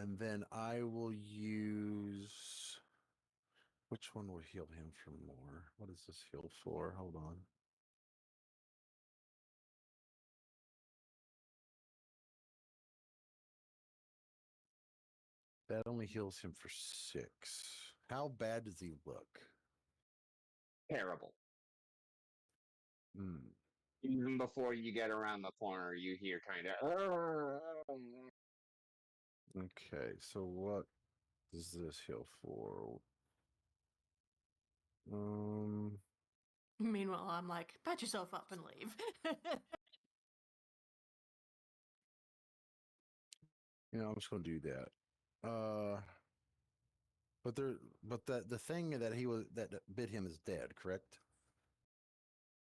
And then I will use. Which one will heal him for more? What is this heal for? Hold on. That only heals him for 6. How bad does he look? Terrible. Hmm. Even before you get around the corner, you hear kind of. Okay, so what does this heal for? Um, Meanwhile, I'm like, patch yourself up and leave. I'm just gonna do that. But the thing that that bit him is dead, correct?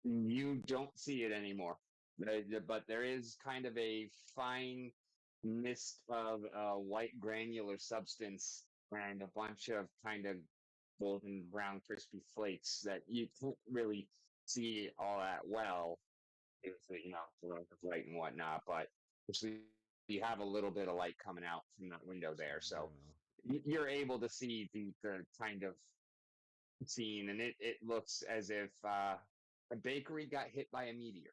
You don't see it anymore. But there is kind of a fine mist of white granular substance and a bunch of kind of golden brown crispy flakes that you can't really see all that well. It's the light and whatnot, but actually you have a little bit of light coming out from that window there. So you're able to see the kind of scene, and it looks as if a bakery got hit by a meteor.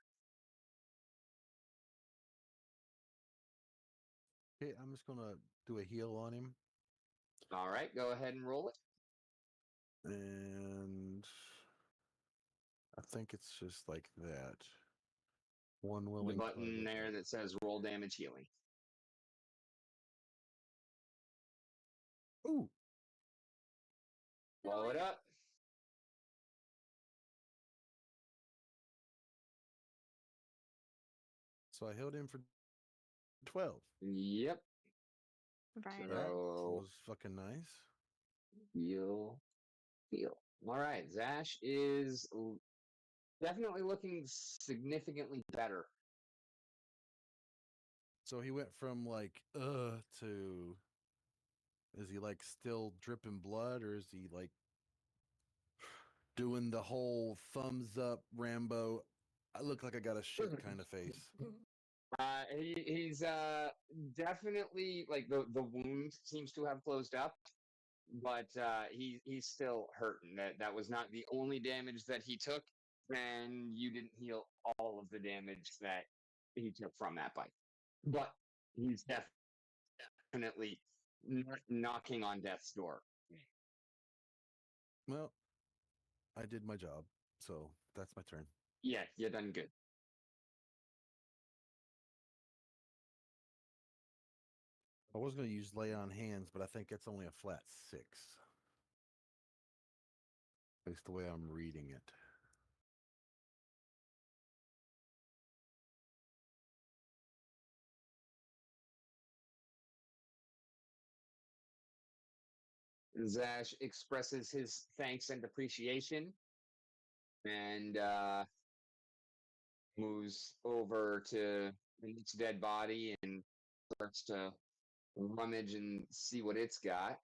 Okay, I'm just gonna do a heal on him, All right, go ahead and roll it. and I think it's just like that. One The willing button target. there that says roll damage healing. Ooh, Blow it up. so I healed him for 12. Yep. Very That nice. So was fucking nice. heal, heal. All right, Zash is definitely looking significantly better. So he went from like to, is he like still dripping blood, or is he like doing the whole thumbs up Rambo? I look like I got a shit kind of face. He's definitely like the wound seems to have closed up, but he's still hurting. That was not the only damage that he took, and you didn't heal all of the damage that he took from that bite. But he's definitely knocking on death's door. Well, I did my job, so that's my turn. Yeah, you done good. I was going to use lay on hands, but I think it's only a flat 6. At least the way I'm reading it. Zash expresses his thanks and appreciation and moves over to its dead body and starts to rummage and see what it's got.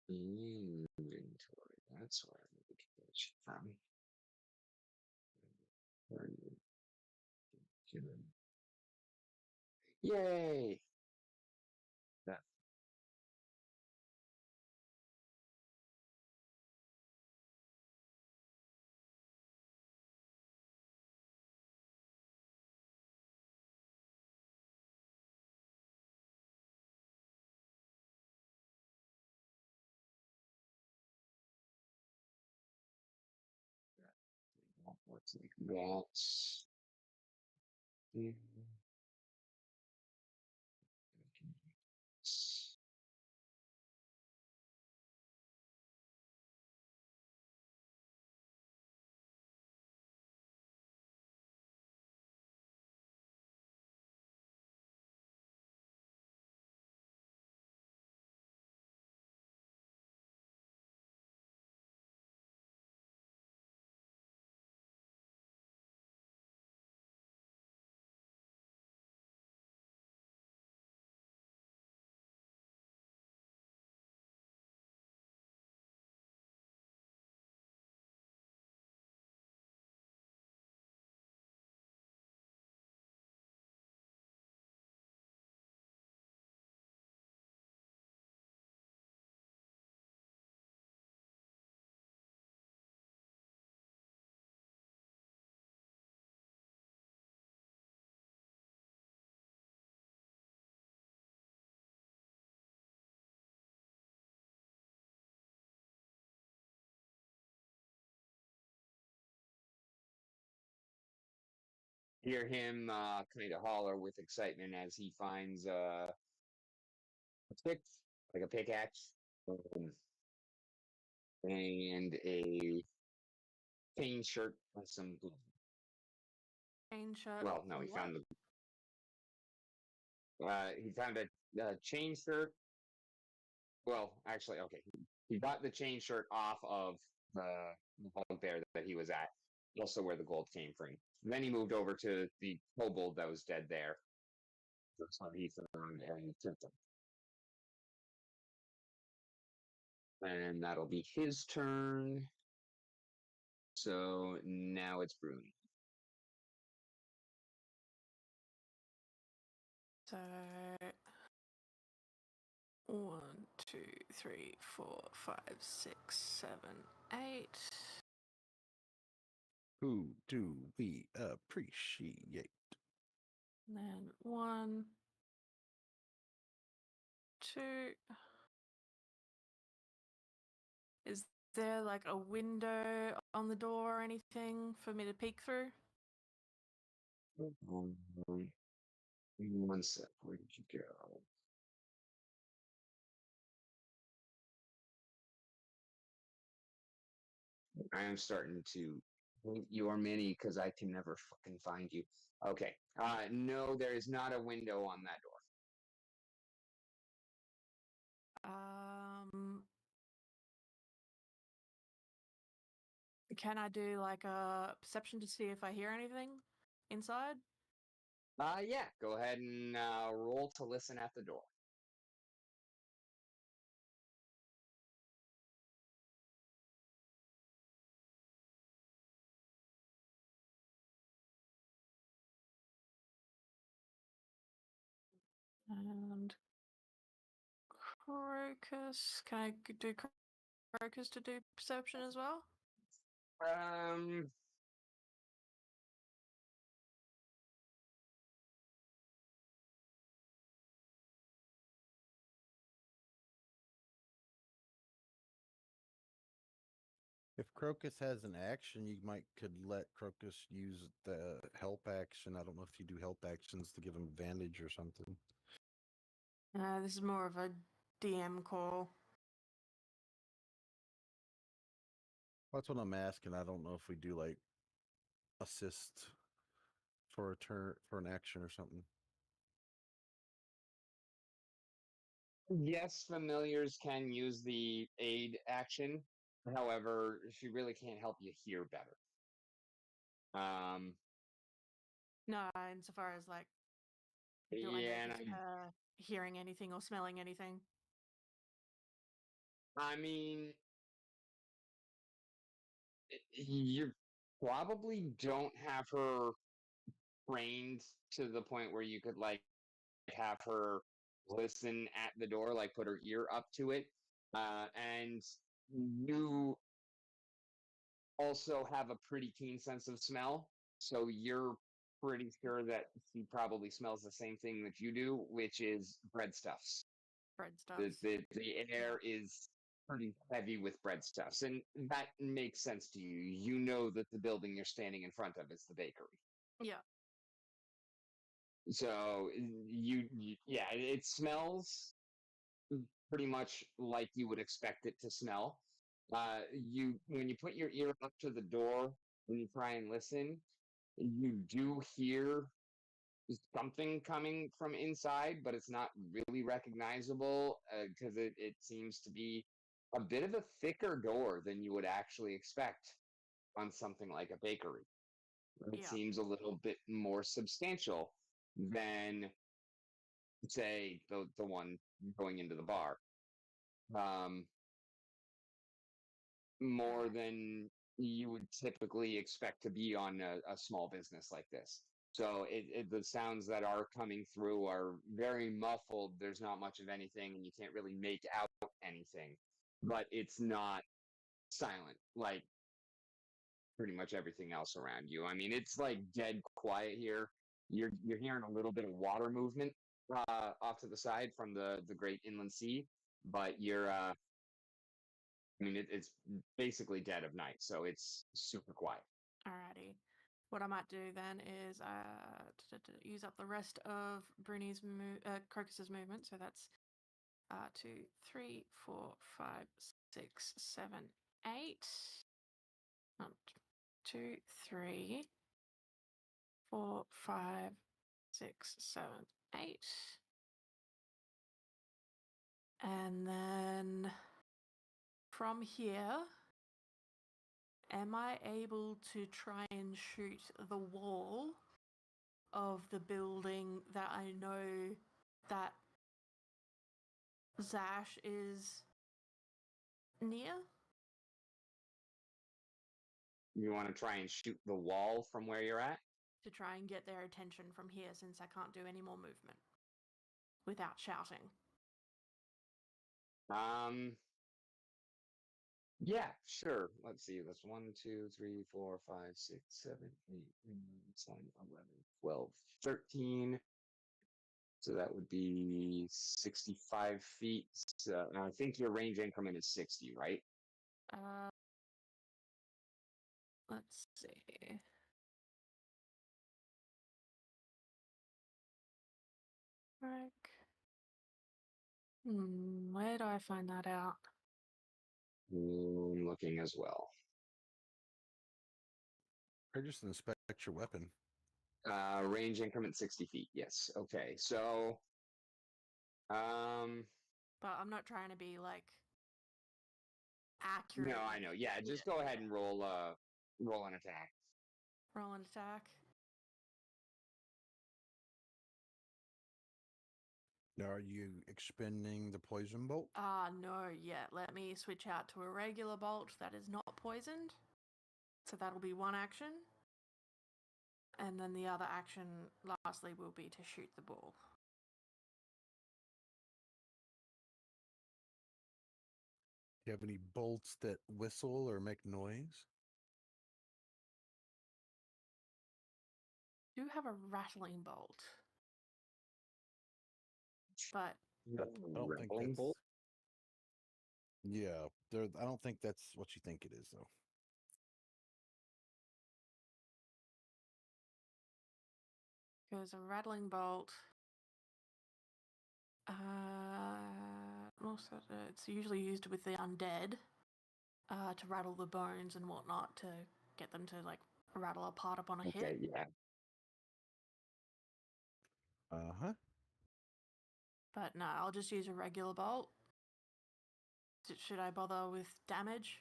Inventory. That's where I need to get that shit from. Yay! That looks like that. Hear him kind of holler with excitement as he finds a stick, like a pickaxe, and a chain shirt with some glue. Chain shirt. Well, no, he found a chain shirt. Well, actually, okay, he got the chain shirt off of the bug there that he was at, also where the gold came from. Then he moved over to the kobold that was dead there. That's how he found and took them. And that'll be his turn. So now it's Bruni. So 1, 2, 3, 4, 5, 6, 7, 8. Who do we appreciate? And then 1, 2. Is there like a window on the door or anything for me to peek through? One sec, where did you go? I am starting to hate your mini because I can never fucking find you. Okay. No, there is not a window on that door. Can I do like a perception to see if I hear anything inside? Yeah, go ahead and roll to listen at the door. And Crocus. Can I do Crocus to do perception as well? Um, If Crocus has an action, you could let Crocus use the help action. I don't know if you do help actions to give him advantage or something. This is more of a DM call. That's what I'm asking. I don't know if we do like assist for a turn for an action or something. yes, familiars can use the aid action. However, she really can't help you hear better. No, insofar as like, do I Yeah, and notice her hearing anything or smelling anything? I mean, you probably don't have her trained to the point where you could like have her listen at the door, like put her ear up to it. And you also have a pretty keen sense of smell, so you're pretty sure that she probably smells the same thing that you do, which is breadstuffs. Breadstuffs. The air is pretty heavy with breadstuffs, and that makes sense to you. You know that the building you're standing in front of is the bakery. Yeah. So yeah, it smells pretty much like you would expect it to smell. You when you put your ear up to the door when you try and listen, you do hear something coming from inside, but it's not really recognizable because it seems to be a bit of a thicker door than you would actually expect on something like a bakery. It Yeah. seems a little bit more substantial than, say, the one going into the bar. Um, more than you would typically expect to be on a small business like this. So the sounds that are coming through are very muffled. There's not much of anything, and you can't really make out anything. But it's not silent like pretty much everything else around you. I mean, it's like dead quiet here. You're hearing a little bit of water movement off to the side from the Great Inland Sea, but I mean, it's basically dead of night, so it's super quiet. Alrighty. What I might do then is use up the rest of Crocus's movement. So that's 2, 3, 4, 5, 6, 7, 8. 2, 3, 4, 5, 6, 7, 8. And then from here, am I able to try and shoot the wall of the building that I know that Zash is near? You want to try and shoot the wall from where you're at? To try and get their attention from here since I can't do any more movement. without shouting? Yeah, sure. Let's see. That's 1, 2, 3, 4, 5, 6, 7, 8, 9, 10, 11, 12, 13. So that would be 65 feet. So, and I think your range increment is 60, right? Let's see. Frick. Where do I find that out? Looking as well. Or just inspect your weapon. Range increment 60 feet. Yes. Okay. So, But I'm not trying to be like no, accurate. I know. Yeah, just go ahead and roll an attack. Roll an attack. Are you expending the poison bolt? No, yet. Let me switch out to a regular bolt that is not poisoned. So that'll be one action. And then the other action, lastly, will be to shoot the ball. Do you have any bolts that whistle or make noise? Do have a rattling bolt. But I don't think Rattling that's. bolt? Yeah, I don't think that's what you think it is, though. there's a rattling bolt. Also, it's usually used with the undead to rattle the bones and whatnot to get them to like rattle apart upon a Okay, hit. yeah. Uh-huh. But no, I'll just use a regular bolt. Should I bother with damage?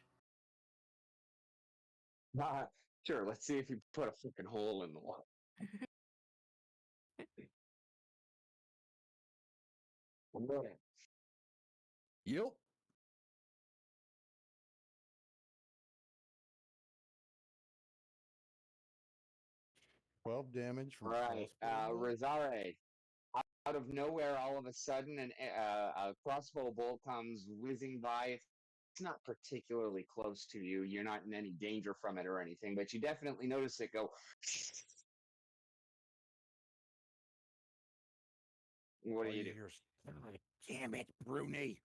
Sure, let's see if you put a freaking hole in the wall. Okay. Yep. $12 damage from All a right, crossbow bolt. Rosare. Out of nowhere, all of a sudden, a crossbow bolt comes whizzing by. It's not particularly close to you. You're not in any danger from it or anything, but you definitely notice it go. What do All you do? hear is, "God damn it, Bruni.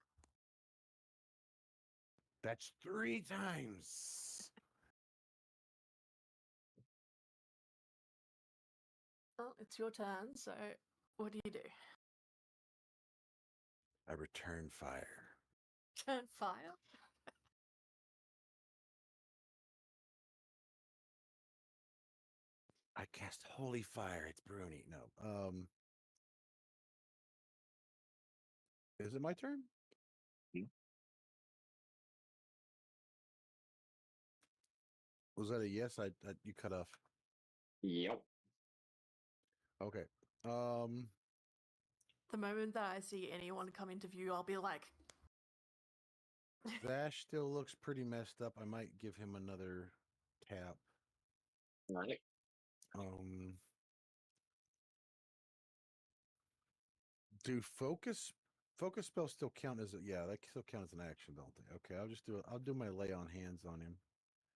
That's 3 times." Well, it's your turn, so what do you do? I return fire. Turn fire? I cast holy fire. It's Bruni. No. Is it my turn? Was that a yes? You cut off. Yep. Okay. The moment that I see anyone come into view, I'll be like, Vash still looks pretty messed up. I might give him another tap. All right. Do focus spells still count as yeah, that still count as an action, don't they? Okay, I'll do my lay on hands on him.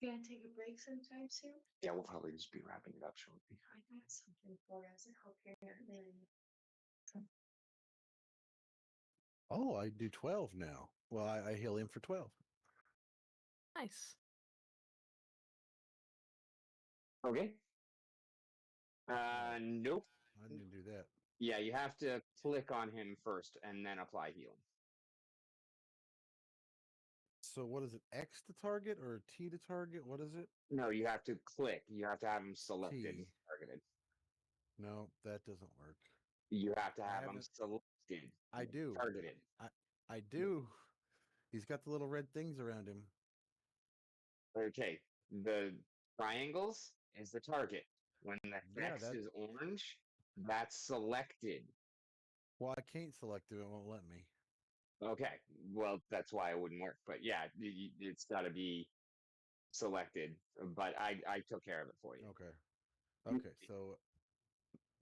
Gonna take a break sometime soon? Yeah, we'll probably just be wrapping it up shortly. I got something for us. I hope you're not really. Oh, I do 12 now. Well, I heal him for 12. nice. Okay. Nope. I didn't do that. Yeah, you have to click on him first and then apply healing. So what is it? X to target or T to target? What is it? No, you have to click. You have to have him selected, T. targeted. No, that doesn't work. You have to have him haven't- selected, I do. targeted. I do. He's got the little red things around him. Okay, the triangles is the target. When the Yeah, hex that- is orange, that's selected. Well, I can't select it. It won't let me. Okay, well, that's why it wouldn't work. But yeah, it's got to be selected. But I took care of it for you. Okay. Okay, so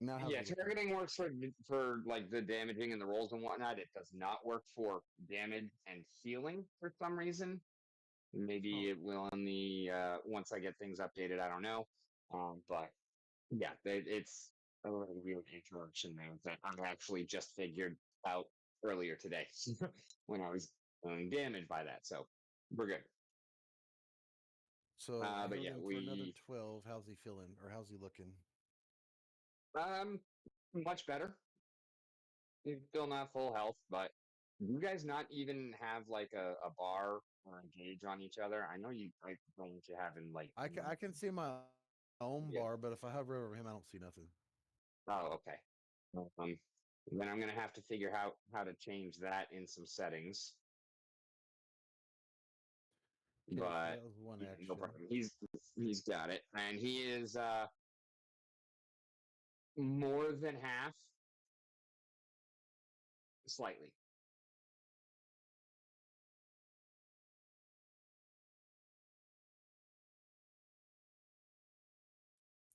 Now how's Yeah, he looking? targeting works for like the damaging and the rolls and whatnot. It does not work for damage and healing for some reason. Maybe Huh. it will in the once I get things updated. I don't know. But yeah, it's a little weird interaction there that I actually just figured out earlier today when I was doing damage by that. So we're good. So I But healed yeah, him for another 12. How's he feeling, or how's he looking? um much better. He's still not full health, but you guys not even have like a bar or a gauge on each other? I know you like things you have in like I can see my own yeah. bar, but if I hover over him, I don't see nothing. Oh, okay. Um, then I'm gonna have to figure out how to change that in some settings. Okay, so But that was one yeah, no action. problem. He's got it, and he is more than half, slightly.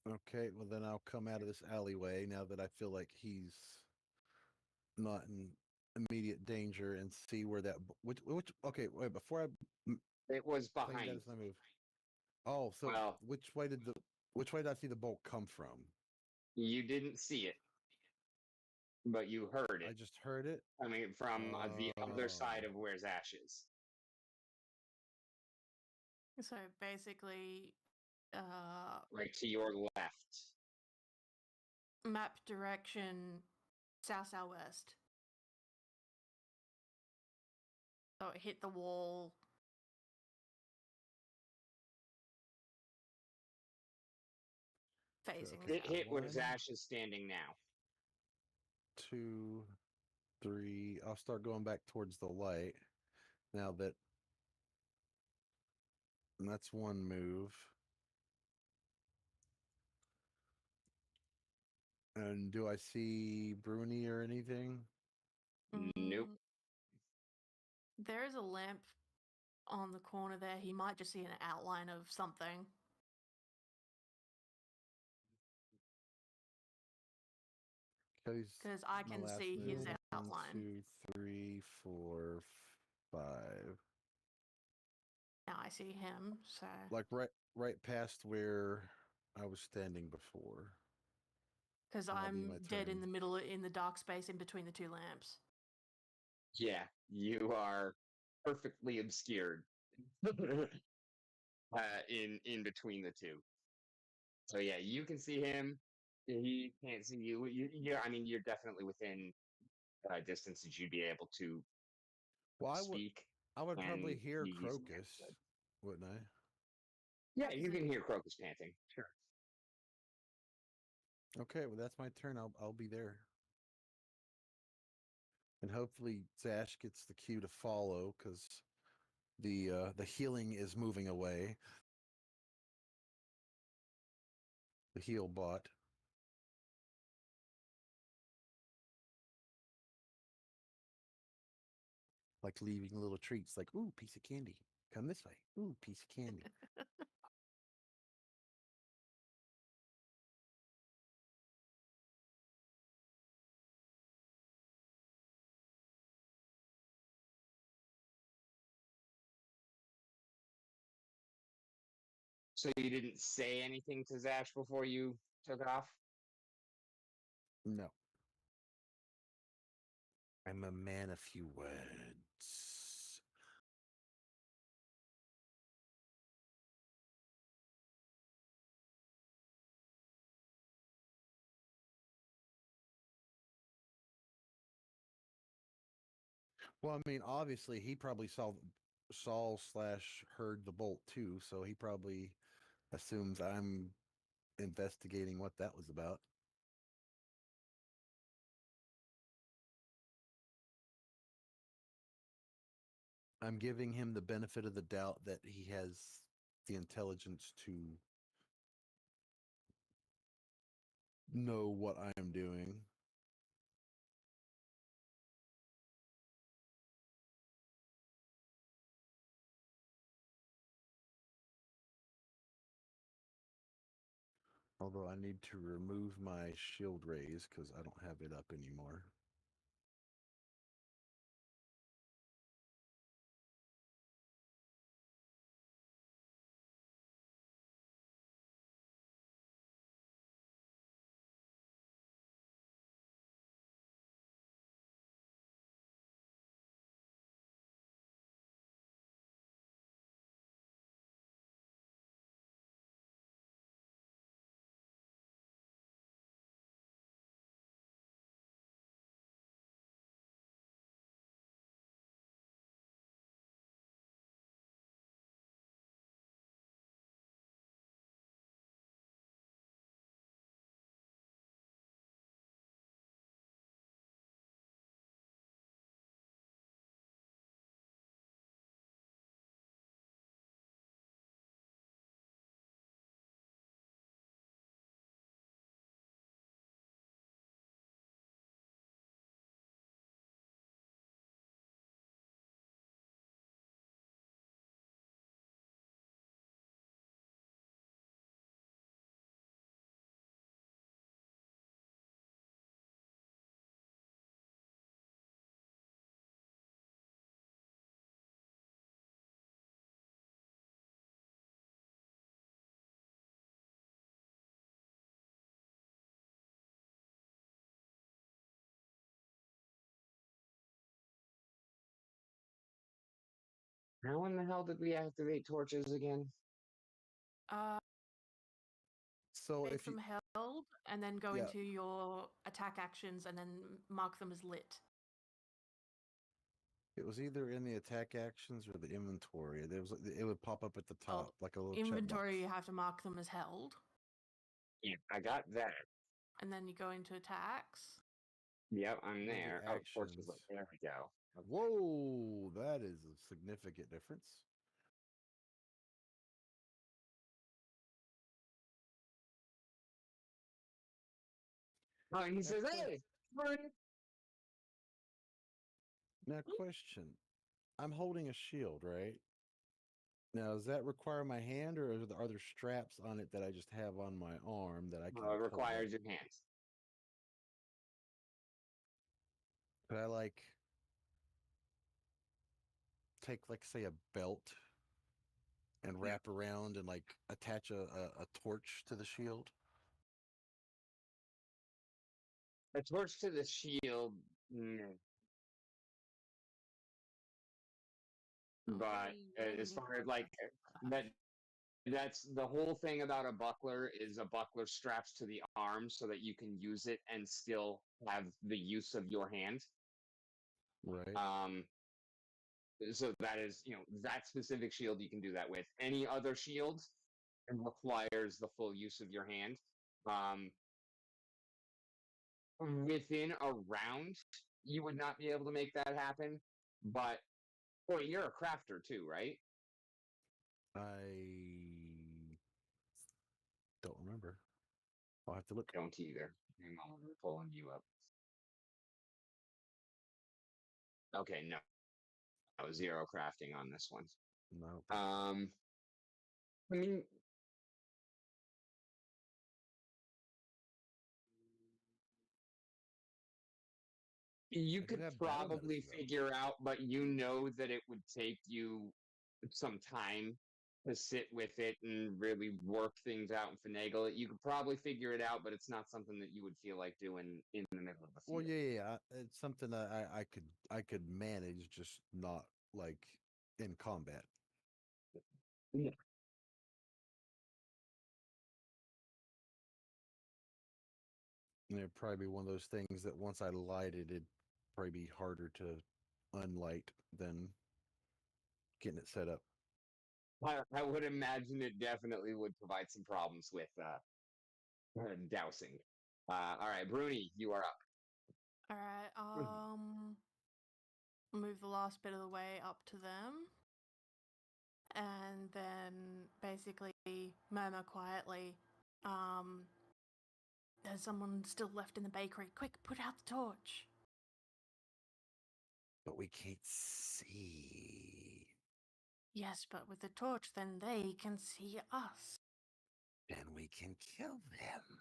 Okay, well then I'll come out of this alleyway now that I feel like he's not in immediate danger and see where that which okay, wait, before I It was think that behind. is my move. Oh, so Well, which way did I see the bolt come from? you didn't see it, but you heard I it just heard it. coming from the other side Oh. of where's Ashes. So basically, Right to your left. map direction south southwest. So it hit the wall. Facing okay, It south. hit where 1, Ash is standing now. 2, 3. I'll start going back towards the light now that and that's one move. And do I see Bruni or anything? Nope. Mm, there is a lamp on the corner there. He might just see an outline of something. Because I My can last see his move. 1, outline. 2, 3, 4, 5. Now I see him, so Like right past where I was standing before. because That'll be I'm my dead in turn. the middle in the dark space in between the two lamps. Yeah, you are perfectly obscured in between the two. So yeah, you can see him. He can't see you. I mean, you're definitely within distance that you'd be able to Well, speak, I would probably and hear you using that Crocus, instead. wouldn't I? Yeah, you can hear Crocus panting. Sure. Okay, well that's my turn. I'll be there. And hopefully Zash gets the cue to follow because the healing is moving away. The heal bot. Like leaving little treats like, ooh, piece of candy. Come this way. Ooh, piece of candy. So you didn't say anything to Zash before you took off? No. I'm a man of few words. Well, I mean, obviously he probably saw slash heard the bolt too, so he probably assumes I'm investigating what that was about. I'm giving him the benefit of the doubt that he has the intelligence to know what I am doing. Although I need to remove my shield raise because I don't have it up anymore. How in the hell did we activate torches again? So Make if you, them held, and then go Yeah. into your attack actions, and then mark them as lit. it was either in the attack actions or the inventory, it would pop up at the top Well, like a little Inventory, checkbox. you have to mark them as held, Yeah, I got that. and then you go into attacks. Yep, I'm Under there. Oh, torches. actions. There we go. Okay. Whoa, that is a significant difference. Oh, and he says, That's "Hey, Bernie." Now, question: I'm holding a shield, right? Now, does that require my hand, or are there straps on it that I just have on my arm that I can It pull up? requires your hands. Could I like take, like, say, a belt and wrap around and like attach a torch to the shield? A torch to the shield, mm, but as far as like that, that's the whole thing about a buckler is a buckler straps to the arm so that you can use it and still have the use of your hand. Right. So that is, that specific shield you can do that with. Any other shield requires the full use of your hand. Um, Within a round, you would not be able to make that happen. But boy, you're a crafter too, right? I don't remember. I'll have to look. Don't either. Hang on, we're pulling you up. Okay, no, zero crafting on this one. No. I mean, you I do could have battle probably medicine, though. figure out, but you know that it would take you some time to sit with it and really work things out and finagle it. You could probably figure it out, but it's not something that you would feel like doing in the middle of the Well, field. yeah. It's something that I could manage, just not like in combat. Yeah. And it'd probably be one of those things that once I light it, it'd probably be harder to unlight than getting it set up. I would imagine it definitely would provide some problems with dousing. All right, Bruni, you are up. All right. Move the last bit of the way up to them, and then basically murmur quietly. There's someone still left in the bakery. Quick, put out the torch. But we can't see. Yes, but with the torch, then they can see us. Then we can kill them.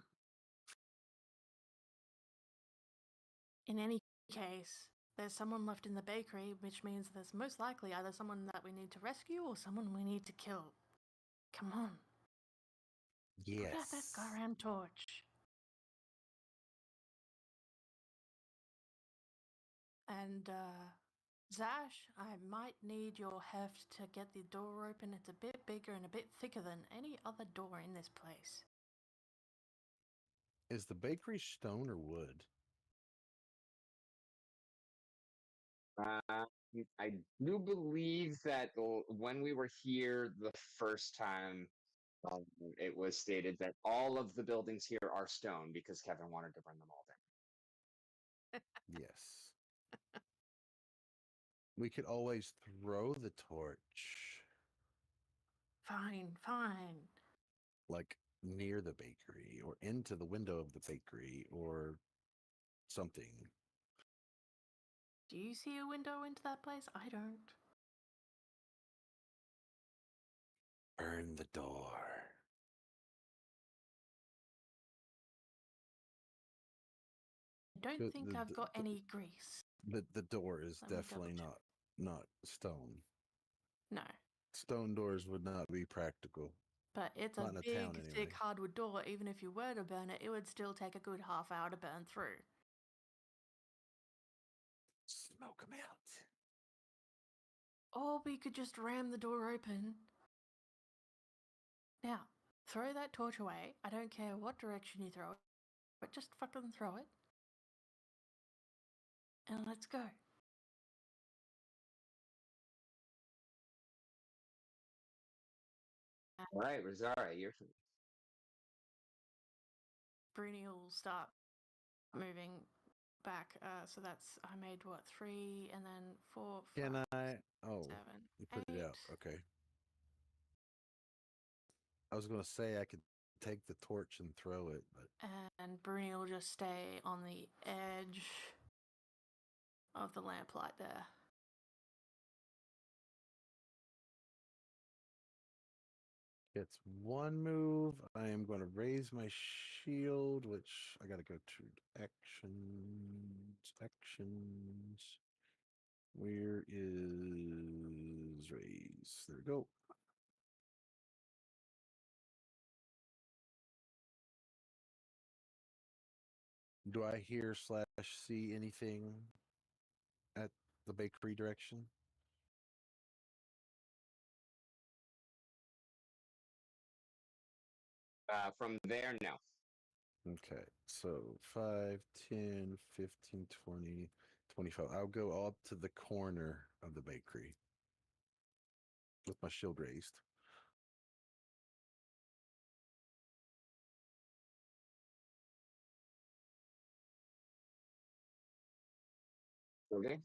In any case, there's someone left in the bakery, which means there's most likely either someone that we need to rescue or someone we need to kill. Come on. Yes. Put out that goddamn torch. And, Zash, I might need your heft to get the door open. It's a bit bigger and a bit thicker than any other door in this place. Is the bakery stone or wood? I do believe that when we were here the first time, it was stated that all of the buildings here are stone because Kevin wanted to burn them all down. Yes. We could always throw the torch, Fine, fine. like near the bakery or into the window of the bakery or something. Do you see a window into that place? I don't. Burn the door. I don't think I've got any grease. The door is Let me definitely double-check. not stone. No. Stone doors would not be practical. But it's Not a in a big, town, anyway. thick hardwood door. Even if you were to burn it, it would still take a good half hour to burn through. Smoke them out. Or we could just ram the door open. Now, throw that torch away. I don't care what direction you throw it, but just fucking throw it. And let's go. All right, Rosara, you're. Bruni will start moving back. So that's, I made what, 3 and then 4, 5, Can I? Oh, 7, you put 8. it out. Okay. I was going to say I could take the torch and throw it, but And Bruni will just stay on the edge of the lamplight there. it's one move. I am going to raise my shield, which I got to go to actions. Actions. Where is raise? There we go. Do I hear / see anything at the bakery direction? From there, no. Okay, so 5, 10, 15, 20, 25. I'll go up to the corner of the bakery with my shield raised. Okay.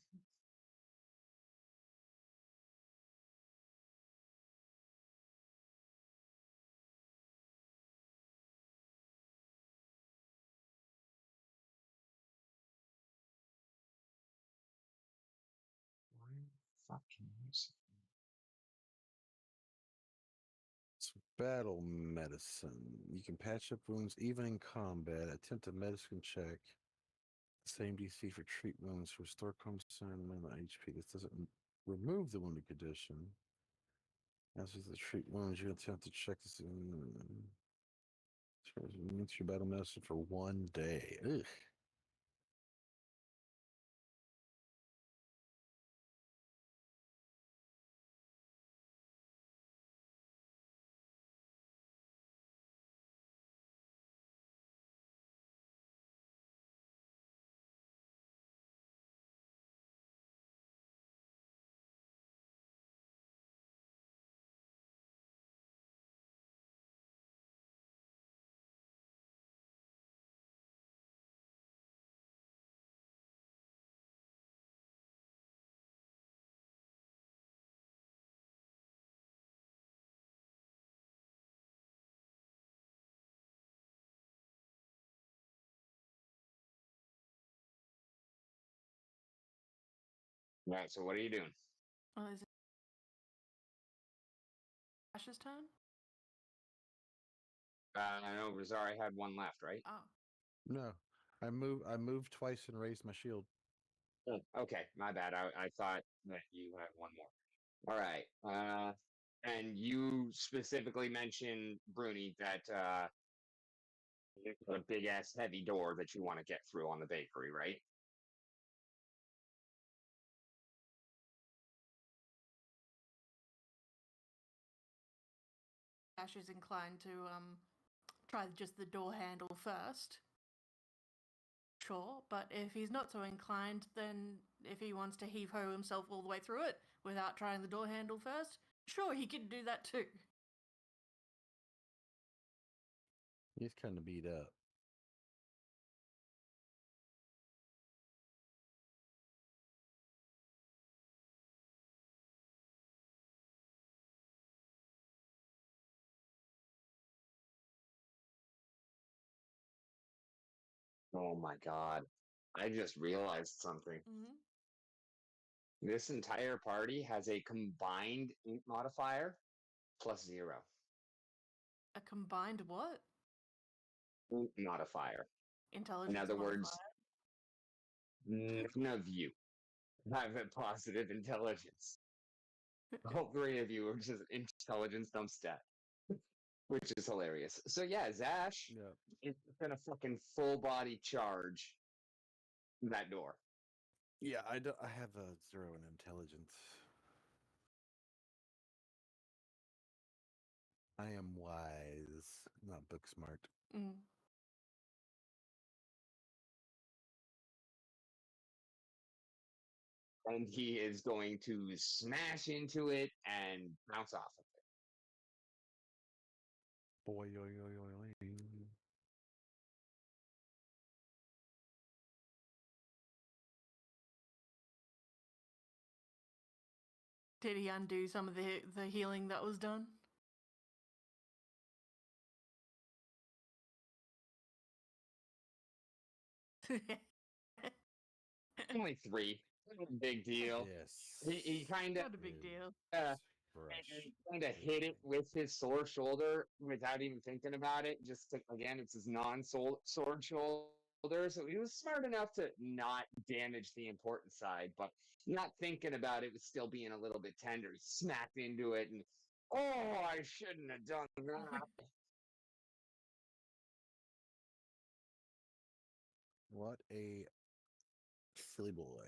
It's battle medicine. You can patch up wounds even in combat. Attempt a medicine check. Same DC for treat wounds. Restore concern amount of HP. This doesn't remove the wounded condition. As with the treat wounds, you attempt to check this. Means your battle medicine for 1 day. Ugh. All right, so what are you doing? Oh, is it Ash's turn? I know Rosari had one left, right? Oh, No, I moved twice and raised my shield. Oh, okay, my bad. I thought that you had one more. All right. And you specifically mentioned, Bruni, that you've got a big ass heavy door that you want to get through on the bakery, right? Ash is inclined to try just the door handle first. Sure, but if he's not so inclined, then if he wants to heave ho himself all the way through it without trying the door handle first, sure, he can do that too. He's kind of beat up. Oh my god. I just realized something. Mm-hmm. This entire party has a combined ink modifier +0. A combined what? Ink modifier. In Intelligence other modifier. words, none of you have a positive intelligence. All three of you are just intelligence dump stat, which is hilarious. So yeah, Zash Yeah. is gonna fucking full body charge that door. Yeah, I have a 0 in intelligence. I am wise, not book smart. Mm. And he is going to smash into it and bounce off of it. Boy, yo, yo, yo, yo. Did he undo some of the healing that was done? Only 3. Not a big deal. Yes. He kind of Not a big deal. Fresh. kind of hit it with his sore shoulder without even thinking about it. Just to, again, it's his non-sword shoulder, so he was smart enough to not damage the important side, but not thinking about it was still being a little bit tender. He smacked into it, and oh, I shouldn't have done that. What a silly boy.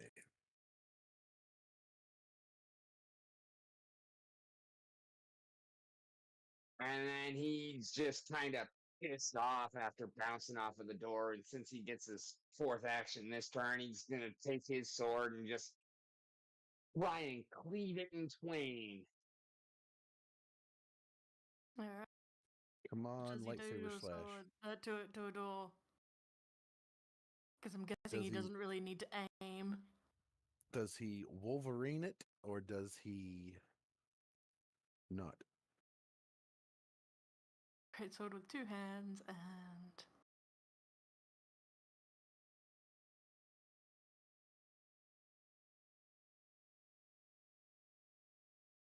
And then he's just kind of pissed off after bouncing off of the door. And since he gets his 4th action this turn, he's going to take his sword and just try and cleave it in twain. All right. Come What on, does he do lightsaber to a slash. sword? To a door? Because I'm guessing Does he he- doesn't really need to aim. Does he Wolverine it or does he not? Great sword with 2 hands and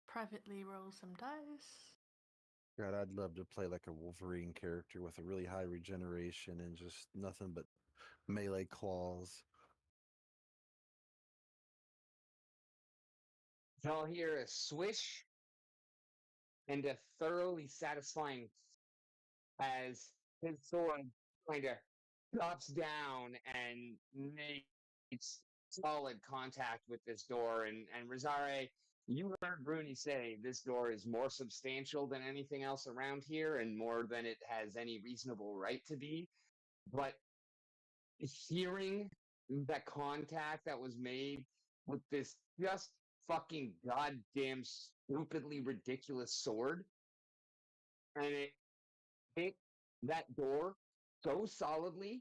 privately roll some dice. God, I'd love to play like a Wolverine character with a really high regeneration and just nothing but melee claws. You'll hear a swish and a thoroughly satisfying as his sword kind of drops down and makes solid contact with this door. And Rosare, you heard Bruni say this door is more substantial than anything else around here and more than it has any reasonable right to be. But hearing that contact that was made with this just fucking goddamn stupidly ridiculous sword, and it hit that door so solidly,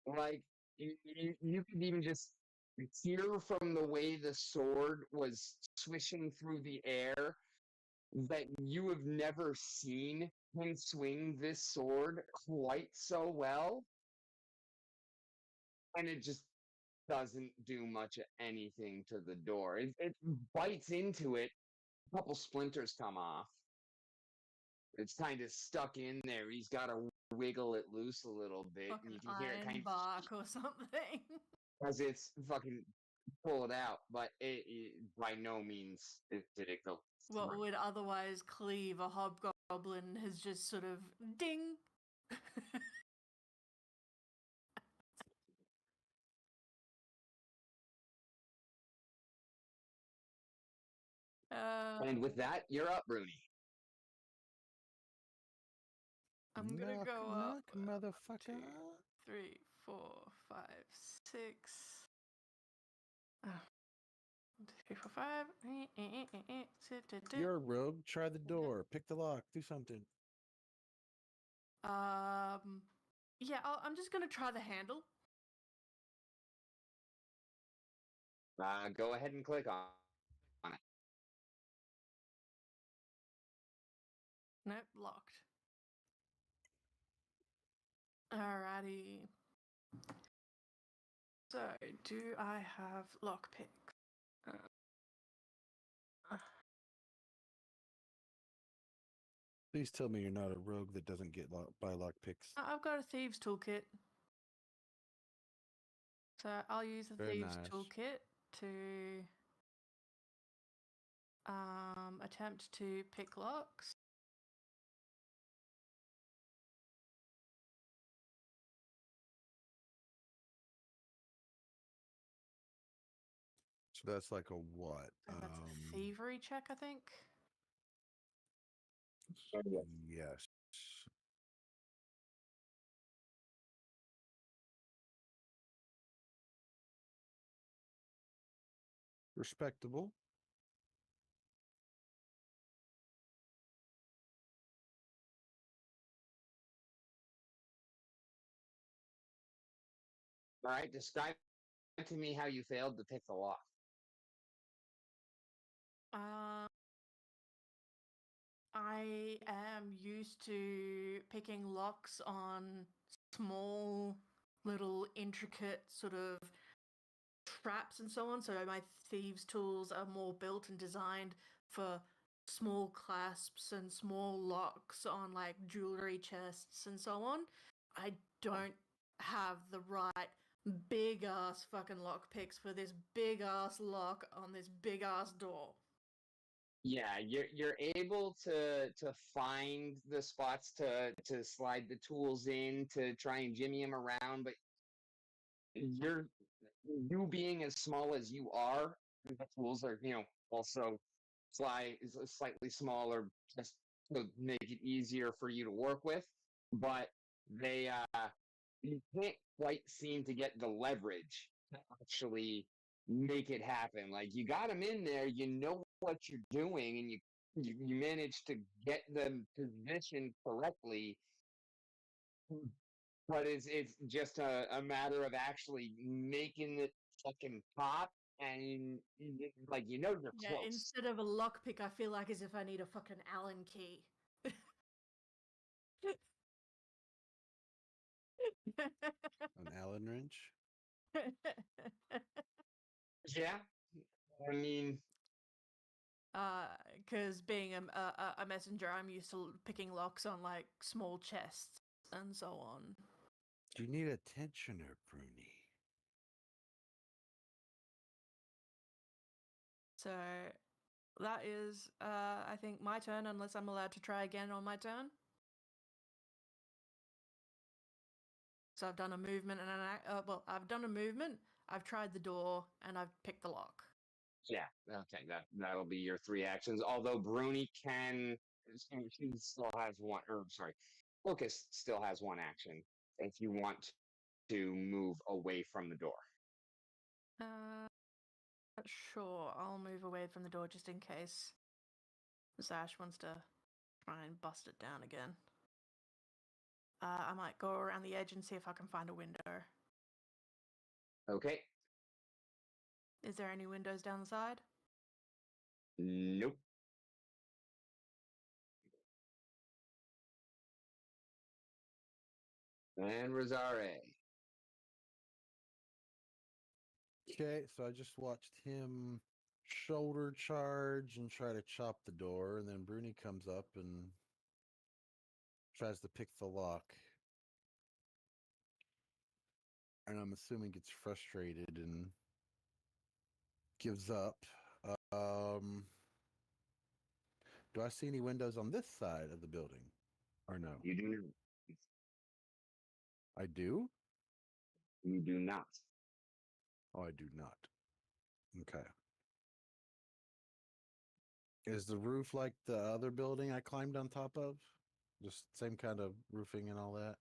like you could even just hear from the way the sword was swishing through the air that you have never seen him swing this sword quite so well, and it just doesn't do much of anything to the door. It bites into it, a couple splinters come off, It's kind of stuck in there. He's got to wiggle it loose a little bit, and Fucking you can hear it iron kind of bark or something. as it's fucking pull it out. But it by no means did it go What through. would otherwise cleave a hobgoblin has just sort of ding. And with that, you're up, Bruni. I'm gonna knock, go knock, up. motherfucker. 2, 3, 4, 5, 6. Oh. 1, 2, 3, 4, 5. You're a rogue. Try the door. Pick the lock. Do something. Yeah, I'm just gonna try the handle. Go ahead and click on it. Nope, locked. Alrighty. So, do I have lockpicks? Please tell me you're not a rogue that doesn't get by lockpicks. I've got a thieves toolkit. So I'll use the Very thieves nice. toolkit to attempt to pick locks. So that's like a what? So that's a thievery check, I think. Yes. Respectable. All right, describe to me how you failed to pick the lock. I am used to picking locks on small, little, intricate sort of traps and so on. So my thieves' tools are more built and designed for small clasps and small locks on like jewelry chests and so on. I don't have the right big ass fucking lock picks for this big ass lock on this big ass door. Yeah, you're able to find the spots to slide the tools in to try and jimmy them around, but you being as small as you are, the tools are also slightly smaller just to make it easier for you to work with, but they you can't quite seem to get the leverage to actually make it happen. Like you got them in there, you know what you're doing, and you manage to get them positioned correctly. But it's just a matter of actually making it fucking pop, and like you're Yeah, close. instead of a lockpick, I feel like as if I need a fucking Allen key. An Allen wrench. Yeah, I mean, Because being a messenger, I'm used to picking locks on like small chests and so on. Do you need a tensioner, Bruni? So that is, I think, my turn, unless I'm allowed to try again on my turn. So I've done a movement and I've done a movement. I've tried the door and I've picked the lock. yeah, okay, that'll be your three actions. Although Bruni she still has one, or sorry, Focus still has one action if you want to move away from the door. Sure, I'll move away from the door just in case Zash wants to try and bust it down again. I might go around the edge and see if I can find a window. Okay. Is there any windows down the side? Nope. And Rosare. Okay, so I just watched him shoulder charge and try to chop the door, and then Bruni comes up and tries to pick the lock. And I'm assuming gets frustrated and gives up. Um, do I see any windows on this side of the building? Or no? You do. I do? You do not. Oh, I do not. Okay. Is the roof like the other building I climbed on top of? Just same kind of roofing and all that?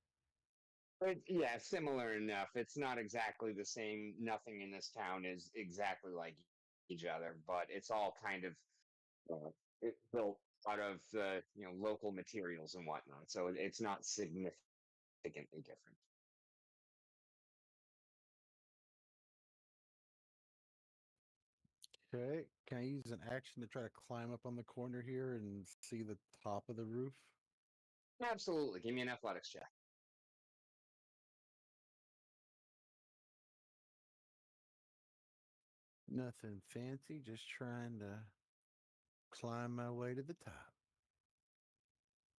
Yeah, similar enough. It's not exactly the same. Nothing in this town is exactly like each other, but it's all kind of built out of the local materials and whatnot. So it's not significantly different. Okay. Can I use an action to try to climb up on the corner here and see the top of the roof? Absolutely. Give me an athletics check. Nothing fancy, just trying to climb my way to the top.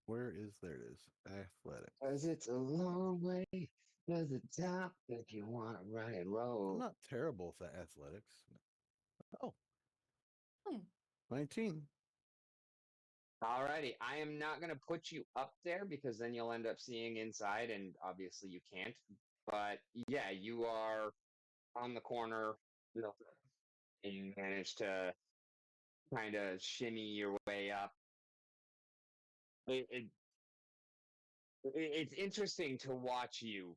There it is. Athletics. Cause it's a long way to the top if you want to run and I'm roll. not terrible with that athletics. Oh, Hmm. 19. Alrighty, I am not going to put you up there because then you'll end up seeing inside, and obviously you can't. But yeah, you are on the corner, and you manage to kind of shimmy your way up. It, it, it's interesting to watch you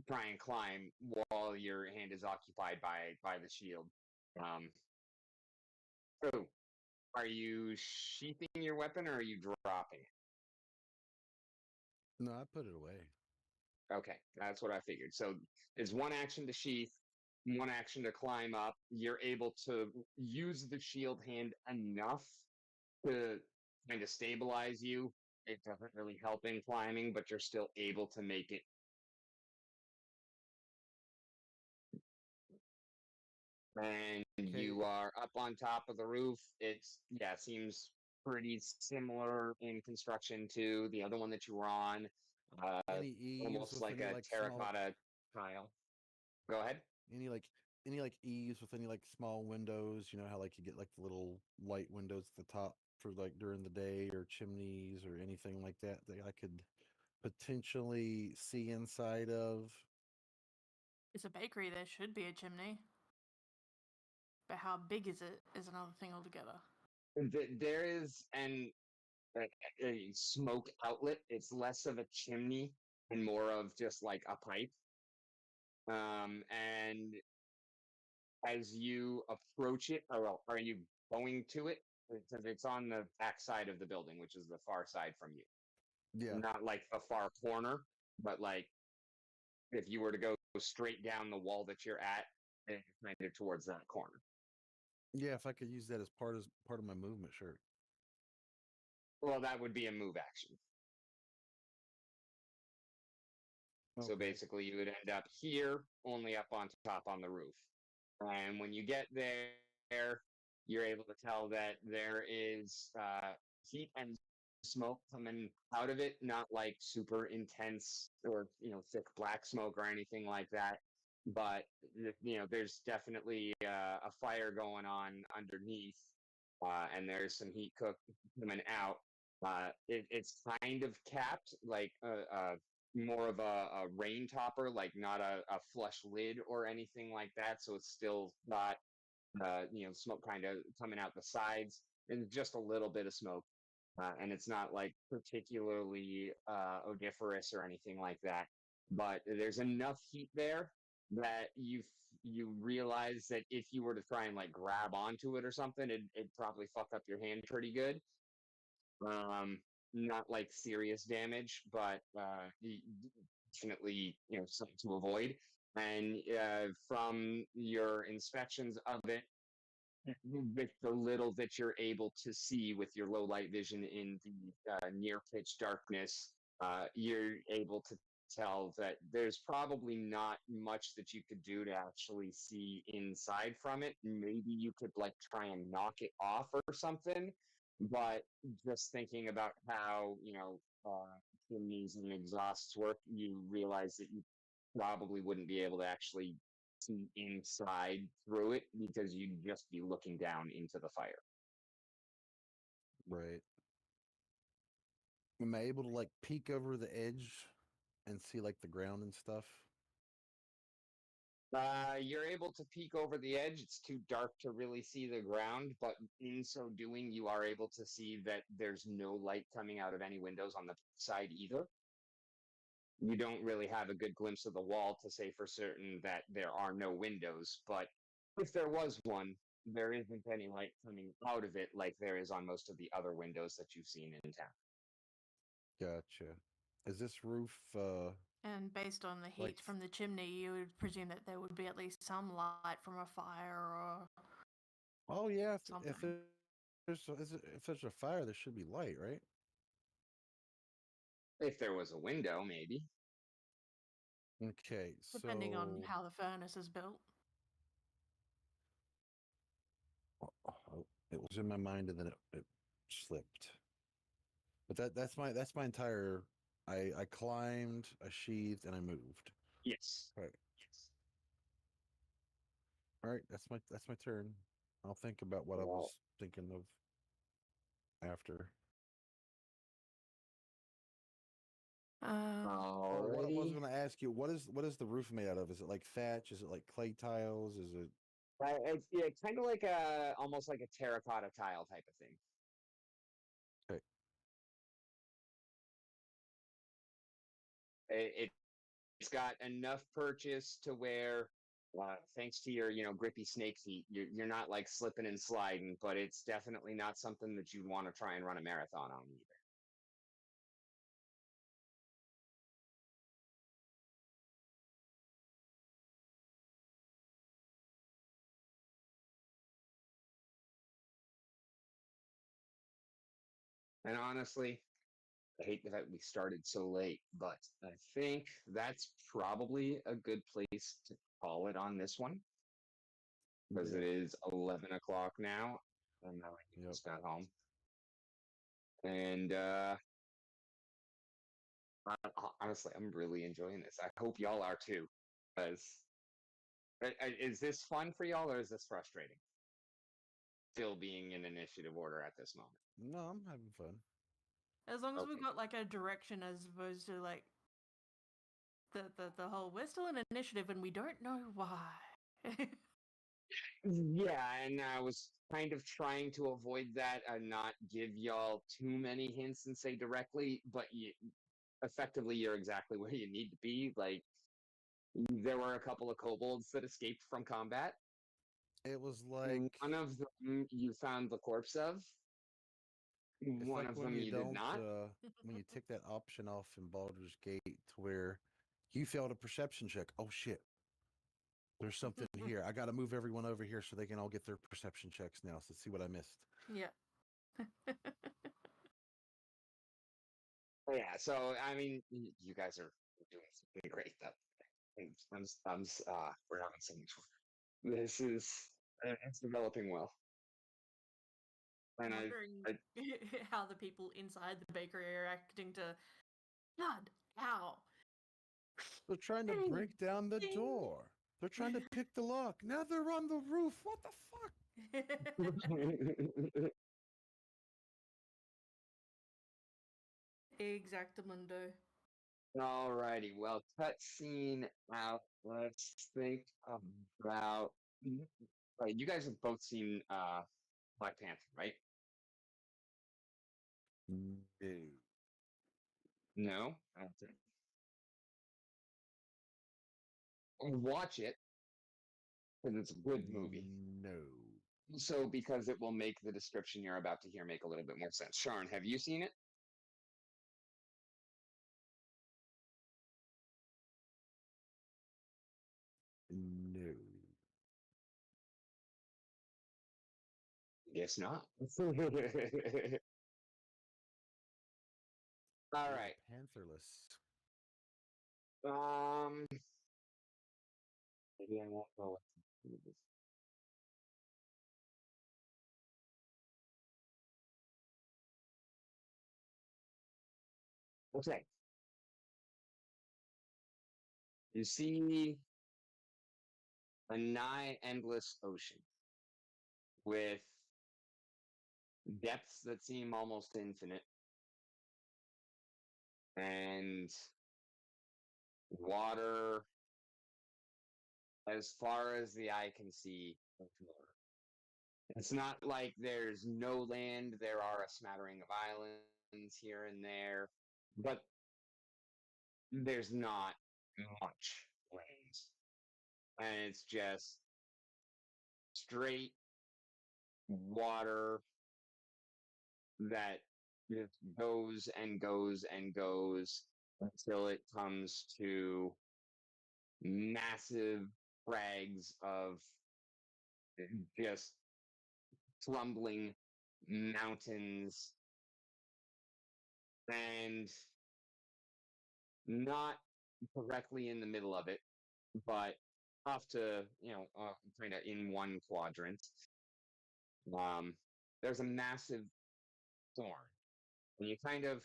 try and climb while your hand is occupied by the shield. So, are you sheathing your weapon or are you dropping? No, I put it away. Okay, that's what I figured. So it's one action to sheath, one action to climb up. You're able to use the shield hand enough to kind of stabilize you. It doesn't really help in climbing, but you're still able to make it. And Okay. you are up on top of the roof. Seems pretty similar in construction to the other one that you were on. Any eaves Almost with like any a like small terracotta tile. Go ahead. any eaves with any like small windows, you know how like you get like the little light windows at the top for like during the day, or chimneys or anything like that that I could potentially see inside of. It's a bakery. There should be a chimney. But how big is it is another thing altogether. There is a smoke outlet. It's less of a chimney and more of just like a pipe. And as you approach it, or well, are you going to it? Because it's on the back side of the building, which is the far side from you. Yeah. Not like the far corner, but like if you were to go straight down the wall that you're at, and kind of towards that corner. Yeah, if I could use that as part of my movement, sure. Well, that would be a move action. So Okay. basically, you would end up here, only up on top on the roof. And when you get there, you're able to tell that there is heat and smoke coming out of it, not like super intense or thick black smoke or anything like that. But there's definitely a fire going on underneath, and there's some heat coming out. It's kind of capped, like more of a rain topper, like not a flush lid or anything like that. So it's still got smoke kind of coming out the sides and just a little bit of smoke. And it's not like particularly odoriferous or anything like that. But there's enough heat there that you realize that if you were to try and like grab onto it or something, it'd probably fuck up your hand pretty good. Not like serious damage, but definitely something to avoid. And from your inspections of it, with the little that you're able to see with your low light vision in the near pitch darkness, you're able to tell that there's probably not much that you could do to actually see inside from it. Maybe you could like try and knock it off or something, But just thinking about how, chimneys and exhausts work, you realize that you probably wouldn't be able to actually see inside through it because you'd just be looking down into the fire. Right. Am I able to like peek over the edge and see like the ground and stuff? You're able to peek over the edge. It's too dark to really see the ground, but in so doing, you are able to see that there's no light coming out of any windows on the side either. You don't really have a good glimpse of the wall to say for certain that there are no windows, but if there was one, there isn't any light coming out of it like there is on most of the other windows that you've seen in town. Gotcha. Is this roof And based on the heat Like- from the chimney, you would presume that there would be at least some light from a fire or Oh yeah, if something. if there's a fire, there should be light, right? If there was a window, maybe. Okay, depending on so how the furnace is built. it was in my mind and then it slipped. But that's my entire. I climbed, I sheathed, and I moved. Yes. Right. All right, that's my turn. I'll think about what I Well- was thinking of after. Oh, what I was Alrighty. going to ask you, what is the roof made out of? Is it like thatch? Is it like clay tiles? Is it It's yeah, kind of like almost like a terracotta tile type of thing. okay? It's got enough purchase to where, thanks to your grippy snake feet, you're not like slipping and sliding, but it's definitely not something that you'd want to try and run a marathon on either. And honestly, I hate the fact we started so late, but I think that's probably a good place to call it on this one because it Yeah. is 11 o'clock now, and I Yep. just got home. And honestly, I'm really enjoying this. I hope y'all are too. Because is this fun for y'all or is this frustrating? Still being in initiative order at this moment. No, I'm having fun. As long as Okay. we've got like a direction as opposed to like the whole we're still in initiative and we don't know why. Yeah, and I was kind of trying to avoid that and not give y'all too many hints and say directly, but effectively you're exactly where you need to be. Like, there were a couple of kobolds that escaped from combat. It was like One of them you found the corpse of. it's One like of when them you you did don't not. when you tick that option off in Baldur's Gate to where you failed a perception check. Oh shit. There's something here. I got to move everyone over here so they can all get their perception checks now. So see what I missed. Yeah. Yeah, so I mean, you guys are doing something great. That we're having so much fun. This is it's developing well, and Wondering I how the people inside the bakery are acting to God, ow. They're trying to Ding, break down the ding. door. They're trying to pick the lock. Now they're on the roof. What the fuck? Exactamundo. Alrighty, well, cutscene out. Let's think about. Right, you guys have both seen Black Panther, right? No. No, okay. Watch it because it's a good movie. No. So, because it will make the description you're about to hear make a little bit more sense. Sharon, have you seen it? No. Guess not. All You're right. Pantherless. Maybe I won't go with this. Okay. You see a nigh endless ocean with depths that seem almost infinite and water as far as the eye can see. It's not like there's no land. There are a smattering of islands here and there, but there's not much land. And it's just straight water that just goes and goes and goes until it comes to massive crags of just crumbling mountains and not directly in the middle of it, but off to, kind of in one quadrant. Um, there's a massive storm. When you kind of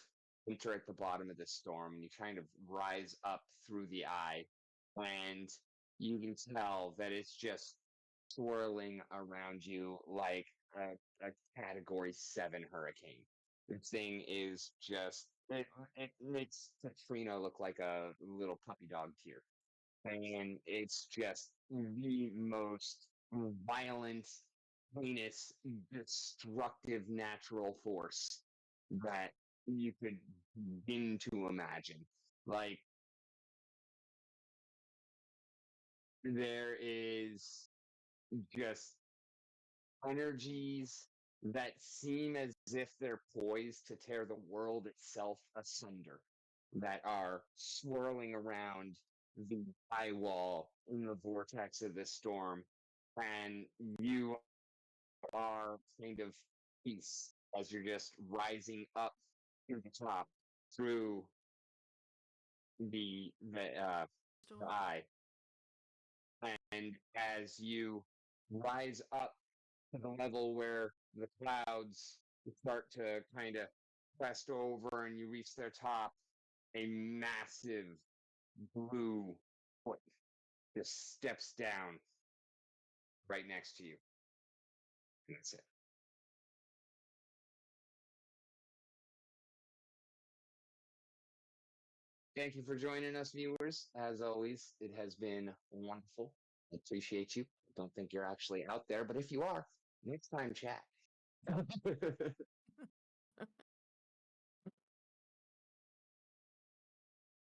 enter at the bottom of this storm and you kind of rise up through the eye, and you can tell that it's just swirling around you like a category 7 hurricane. This thing is just, it makes Katrina look like a little puppy dog tear. And it's just the most violent, heinous, destructive natural force that you could begin to imagine. Like, there is just energies that seem as if they're poised to tear the world itself asunder, that are swirling around the eye wall in the vortex of this storm. And you are kind of peace as you're just rising up to the top through the eye. And as you rise up to the level where the clouds start to kind of crest over and you reach their top, a massive blue foot just steps down right next to you. And that's it. Thank you for joining us, viewers. As always, it has been wonderful. I appreciate you. I don't think you're actually out there, but if you are, next time chat.